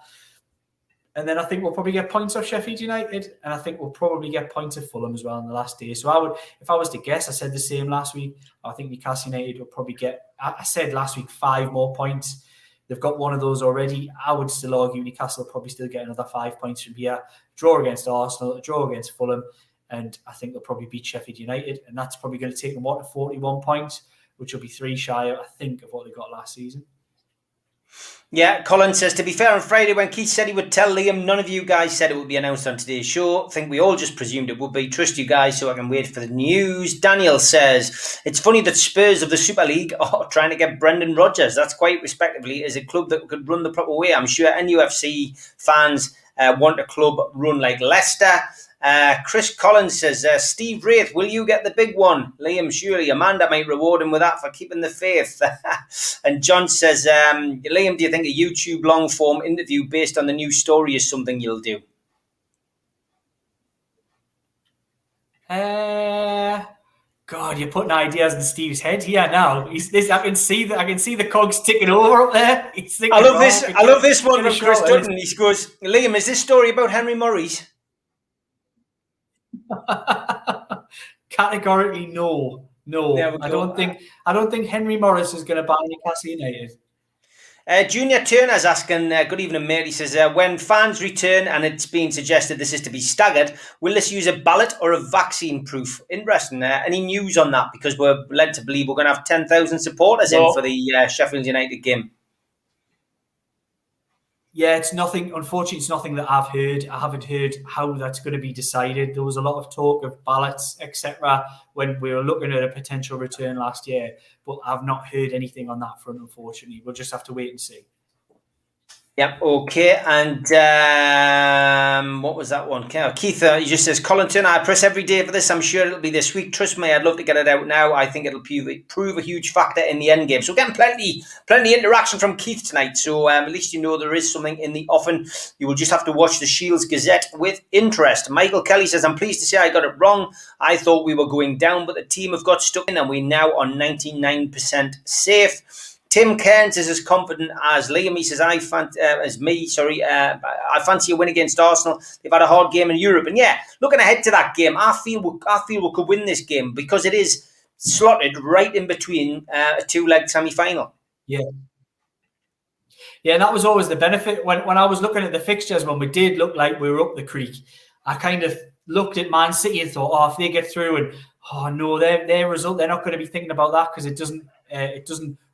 And then I think we'll probably get points off Sheffield United, and I think we'll probably get points of Fulham as well in the last day. So if I was to guess, I said the same last week. I think Newcastle United will probably get, I said last week, 5 more points. They've got one of those already. I would still argue Newcastle will probably still get another 5 points from here. Draw against Arsenal, a draw against Fulham, and I think they'll probably beat Sheffield United, and that's probably going to take them to 41 points, which will be 3 shy, I think, of what they got last season. Yeah, Colin says, to be fair, on Friday when Keith said he would tell Liam, none of you guys said it would be announced on today's show. I think we all just presumed it would be. Trust you guys so I can wait for the news. Daniel says, it's funny that Spurs of the Super League are trying to get Brendan Rodgers. That's quite respectively as a club that could run the proper way. I'm sure NUFC fans want a club run like Leicester. Chris Collins says, Steve Wraith, will you get the big one? Liam, surely Amanda might reward him with that for keeping the faith. And John says, Liam, do you think a YouTube long form interview based on the new story is something you'll do? God, you're putting ideas in Steve's head here now. I can see the cogs ticking over up there. I love this one from Chris Dutton. He goes, Liam, is this story about Henry Murray's? Categorically, no. I don't think Henry Morris is going to buy Newcastle United. Junior Turner's asking, good evening, mate. He says, when fans return and it's been suggested this is to be staggered, will this use a ballot or a vaccine proof? Interesting. Any news on that? Because we're led to believe we're going to have 10,000 supporters in for the Sheffield United game. Yeah, it's nothing. Unfortunately, it's nothing that I've heard. I haven't heard how that's going to be decided. There was a lot of talk of ballots, etc., when we were looking at a potential return last year, but I've not heard anything on that front, unfortunately. We'll just have to wait and see. Yep, okay. And what was that one? Keith, he just says, Colin Turner, I press every day for this. I'm sure it'll be this week. Trust me, I'd love to get it out now. I think it'll prove a huge factor in the end game. So getting plenty interaction from Keith tonight. So at least you know there is something in the offing. You will just have to watch the Shields Gazette with interest. Michael Kelly says, I'm pleased to say I got it wrong. I thought we were going down, but the team have got stuck in and we now are 99% safe. Tim Cairns is as confident as Liam. He says, I fancy a win against Arsenal. They've had a hard game in Europe. And yeah, looking ahead to that game, I feel we could win this game because it is slotted right in between a 2-leg semi-final. Yeah. Yeah, and that was always the benefit. When I was looking at the fixtures, when we did look like we were up the creek, I kind of looked at Man City and thought, if they get through and, their result, they're not going to be thinking about that because it doesn't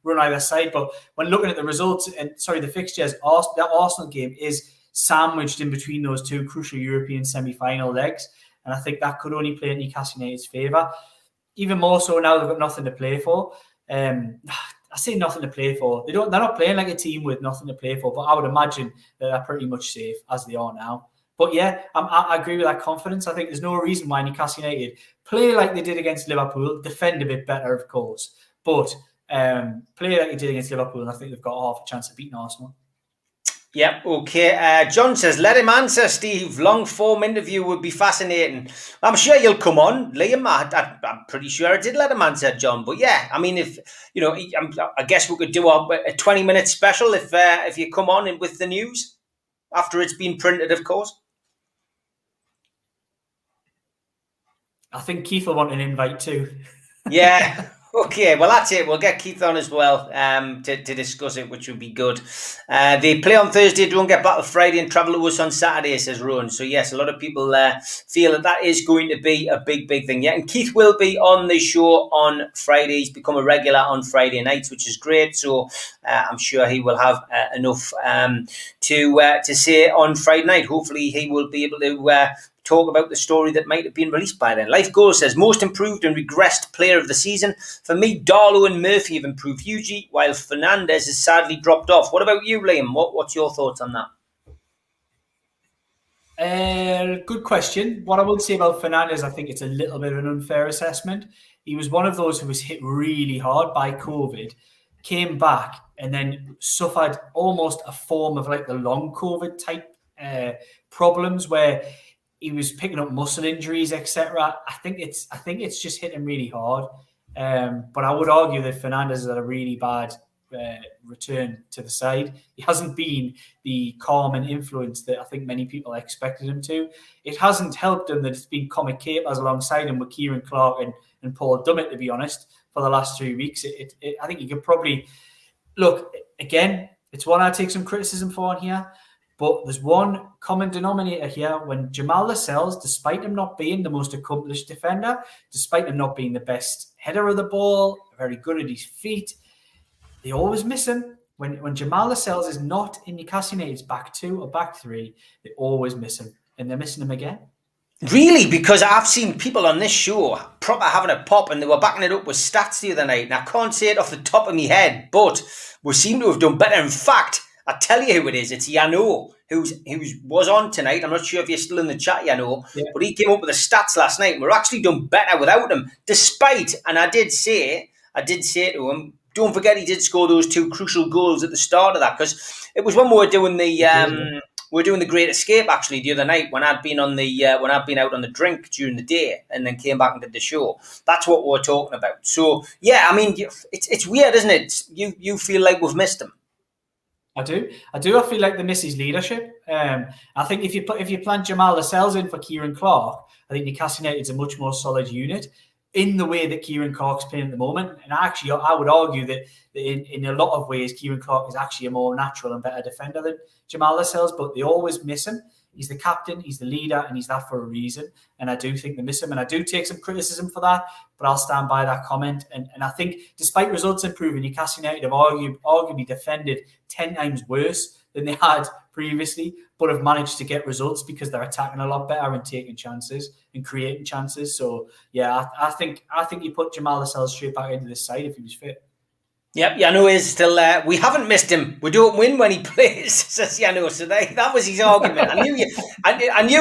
run either side. But when looking at the results the fixtures, that Arsenal game is sandwiched in between those two crucial European semi-final legs, and I think that could only play in Newcastle United's favour. Even more so now they've got nothing to play for. I say nothing to play for. They're not playing like a team with nothing to play for, but I would imagine that they're pretty much safe as they are now. But yeah, I agree with that confidence. I think there's no reason why Newcastle United play like they did against Liverpool, defend a bit better, of course, but play like they did against Liverpool, and I think they've got half a chance of beating Arsenal. Yep, okay. John says, let him answer, Steve. Long form interview would be fascinating. I'm sure you'll come on, Liam. I'm pretty sure I did let him answer, John. But yeah, I mean, if you know, I guess we could do a 20-minute special if you come on with the news after it's been printed, of course. I think Keith will want an invite too. Yeah. Okay, well, that's it. We'll get Keith on as well to discuss it, which would be good. They play on Thursday, don't get back to Friday, and travel to us on Saturday, says Rowan. So, yes, a lot of people feel that is going to be a big, big thing. Yeah, and Keith will be on the show on Friday. He's become a regular on Friday nights, which is great. So, I'm sure he will have enough to say on Friday night. Hopefully, he will be able to talk about the story that might have been released by then. Life Goal says, most improved and regressed player of the season. For me, Darlow and Murphy have improved hugely, while Fernandez has sadly dropped off. What about you, Liam? What's your thoughts on that? Good question. What I would say about Fernandez, I think it's a little bit of an unfair assessment. He was one of those who was hit really hard by COVID, came back, and then suffered almost a form of like the long COVID type problems where he was picking up muscle injuries, etc. I think it's just hit him really hard. But I would argue that Fernandez has had a really bad return to the side. He hasn't been the calm and influence that I think many people expected him to. It hasn't helped him that it's been comic capers alongside him with Kieran Clark and Paul Dummett, to be honest, for the last 3 weeks. I think you could probably look again. It's one I take some criticism for on here. But there's one common denominator here. When Jamal Lascelles, despite him not being the most accomplished defender, despite him not being the best header of the ball, very good at his feet, they always miss him. When Jamal Lascelles is not in Newcastle United's back two or back three, they always miss him. And they're missing him again. Really? Because I've seen people on this show proper having a pop, and they were backing it up with stats the other night. And I can't say it off the top of my head, but we seem to have done better. In fact, I tell you who it is. It's Yano, who was on tonight. I'm not sure if you're still in the chat, Yano, but he came up with the stats last night, and we're actually done better without him. Despite, and I did say to him, don't forget he did score those 2 crucial goals at the start of that, because it was when we were doing the Great Escape actually the other night when I'd been out on the drink during the day and then came back and did the show. That's what we're talking about. So yeah, I mean, it's weird, isn't it? You feel like we've missed him. I do. I feel like they miss his leadership. I think if you plant Jamal Lascelles in for Kieran Clark, I think Newcastle United's a much more solid unit in the way that Kieran Clark's playing at the moment. And actually, I would argue that in a lot of ways, Kieran Clark is actually a more natural and better defender than Jamal Lascelles, but they always miss him. He's the captain, he's the leader, and he's that for a reason. And I do think they miss him, and I do take some criticism for that, but I'll stand by that comment. And I think despite results improving, Newcastle United have arguably defended 10 times worse than they had previously, but have managed to get results because they're attacking a lot better and taking chances and creating chances. So yeah, I think you put Jamal Lascelles straight back into this side if he was fit. Yep, Yano is still there. We haven't missed him. We don't win when he plays, says Yano. So that was his argument. I knew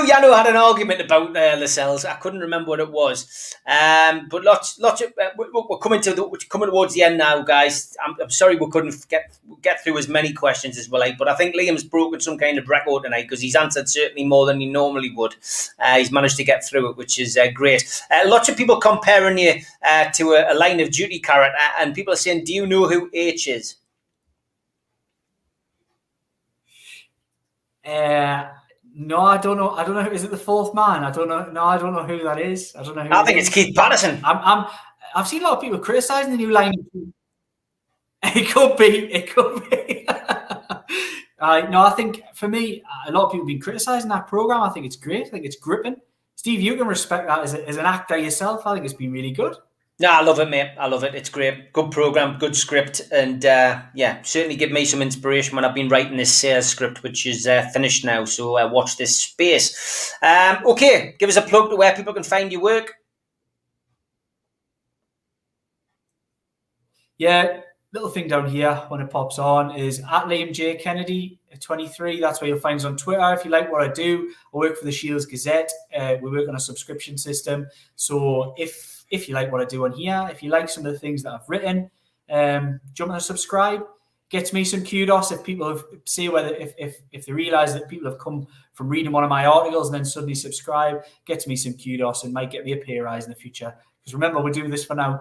Yano had an argument about Lascelles. I couldn't remember what it was. But lots of we're coming towards the end now, guys. I'm sorry we couldn't get through as many questions as we like, but I think Liam's broken some kind of record tonight because he's answered certainly more than he normally would. He's managed to get through it, which is great. Lots of people comparing you to a Line of Duty character, and people are saying, do you know who H is? No, I don't know. Is it the fourth man? I don't know. No, I don't know who that is. I don't know who. I think it's Keith Patterson. I've seen a lot of people criticising the new line. It could be. No, I think for me, a lot of people have been criticising that programme. I think it's great. I think it's gripping. Steve, you can respect that as an actor yourself. I think it's been really good. No, I love it, mate. I love it. It's great. Good programme, good script. And certainly give me some inspiration when I've been writing this sales script, which is finished now. So watch this space. Okay, give us a plug to where people can find your work. Yeah, little thing down here when it pops on is at Liam J. Kennedy 23. That's where you'll find us on Twitter. If you like what I do, I work for the Shields Gazette. We work on a subscription system. So if you like what I do on here, if you like some of the things that I've written, jump and subscribe. Gets me some kudos if people have if they realise that people have come from reading one of my articles and then suddenly subscribe. Gets me some kudos and might get me a pay rise in the future. Because remember, we're doing this for now.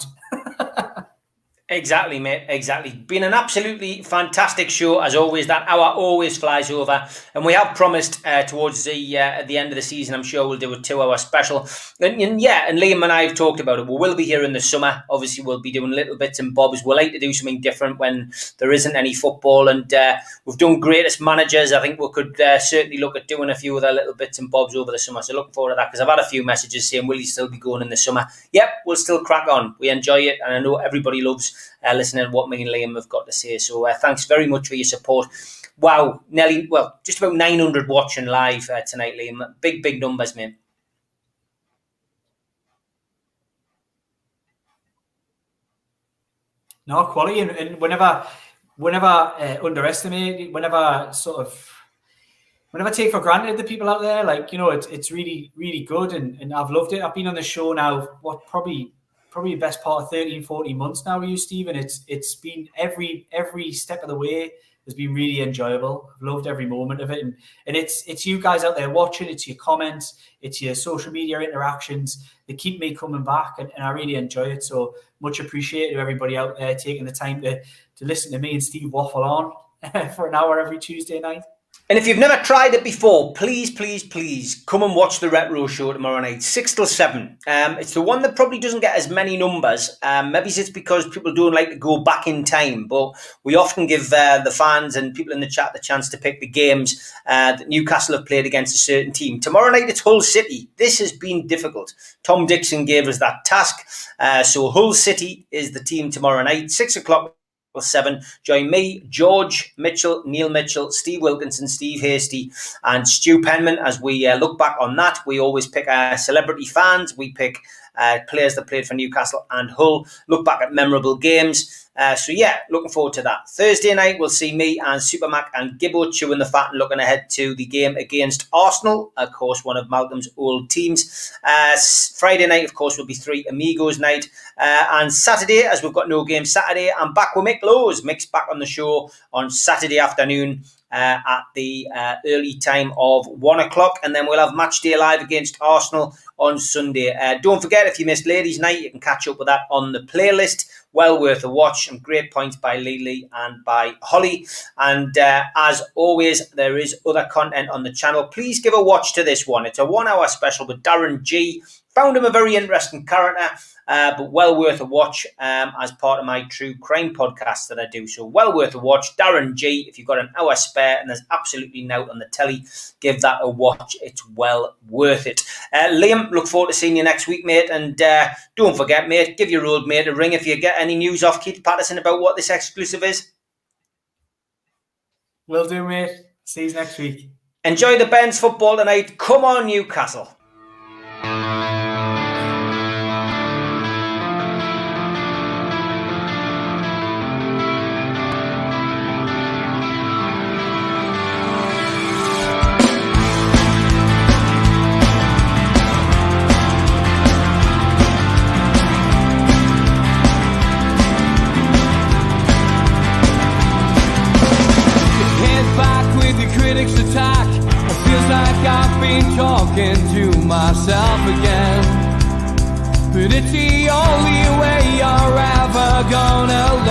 Exactly, mate. Exactly. Been an absolutely fantastic show as always. That hour always flies over, and we have promised towards the at the end of the season, I'm sure we'll do a 2-hour special. And Liam and I have talked about it. We will be here in the summer. Obviously, we'll be doing little bits and bobs. We'll like to do something different when there isn't any football, and we've done greatest managers. I think we could certainly look at doing a few of the little bits and bobs over the summer. So looking forward to that, because I've had a few messages saying, will you still be going in the summer? Yep, we'll still crack on. We enjoy it, and I know everybody loves listening to what me and Liam have got to say. So thanks very much for your support. Wow, just about 900 watching live tonight, Liam. Big numbers, mate. No, quality, and whenever underestimate, whenever take for granted the people out there, like, it's really, really good, and I've loved it. I've been on the show now, probably the best part of 13, 14 months now with you, Steve, and it's been every step of the way has been really enjoyable. I've loved every moment of it, and it's you guys out there watching, it's your comments, it's your social media interactions that keep me coming back, and I really enjoy it. So much appreciated to everybody out there taking the time to listen to me and Steve waffle on for an hour every Tuesday night. And if you've never tried it before, please come and watch the Retro Show tomorrow night, 6 till 7. It's the one that probably doesn't get as many numbers. Maybe it's because people don't like to go back in time, but we often give the fans and people in the chat the chance to pick the games that Newcastle have played against a certain team. Tomorrow night, it's Hull City. This has been difficult. Tom Dixon gave us that task. So Hull City is the team tomorrow night, 6 o'clock. 7. Join me, George Mitchell, Neil Mitchell, Steve Wilkinson, Steve Hasty, and Stu Penman as we look back on that. We always pick celebrity fans. We pick players that played for Newcastle and Hull. Look back at memorable games. Looking forward to that. Thursday night, we'll see me and Supermac and Gibbo chewing the fat and looking ahead to the game against Arsenal, of course, one of Malcolm's old teams. Friday night, of course, will be 3 Amigos night. And Saturday, as we've got no game Saturday, I'm back with Mick Lowe's. Mick's back on the show on Saturday afternoon at the early time of 1 o'clock. And then we'll have Match Day Live against Arsenal on Sunday. Don't forget, if you missed Ladies' Night, you can catch up with that on the playlist. Well worth a watch. Some great points by Lily and by Holly. And as always, there is other content on the channel. Please give a watch to this one. It's a 1-hour special with Darren G. Found him a very interesting character, but well worth a watch as part of my true crime podcast that I do. So well worth a watch. Darren G, if you've got an hour spare and there's absolutely no on the telly, give that a watch. It's well worth it. Liam, look forward to seeing you next week, mate. And don't forget, mate, give your old mate a ring if you get any news off Keith Patterson about what this exclusive is. Will do, mate. See you next week. Enjoy the Ben's football tonight. Come on, Newcastle. Attack. It feels like I've been talking to myself again, but it's the only way you're ever gonna learn.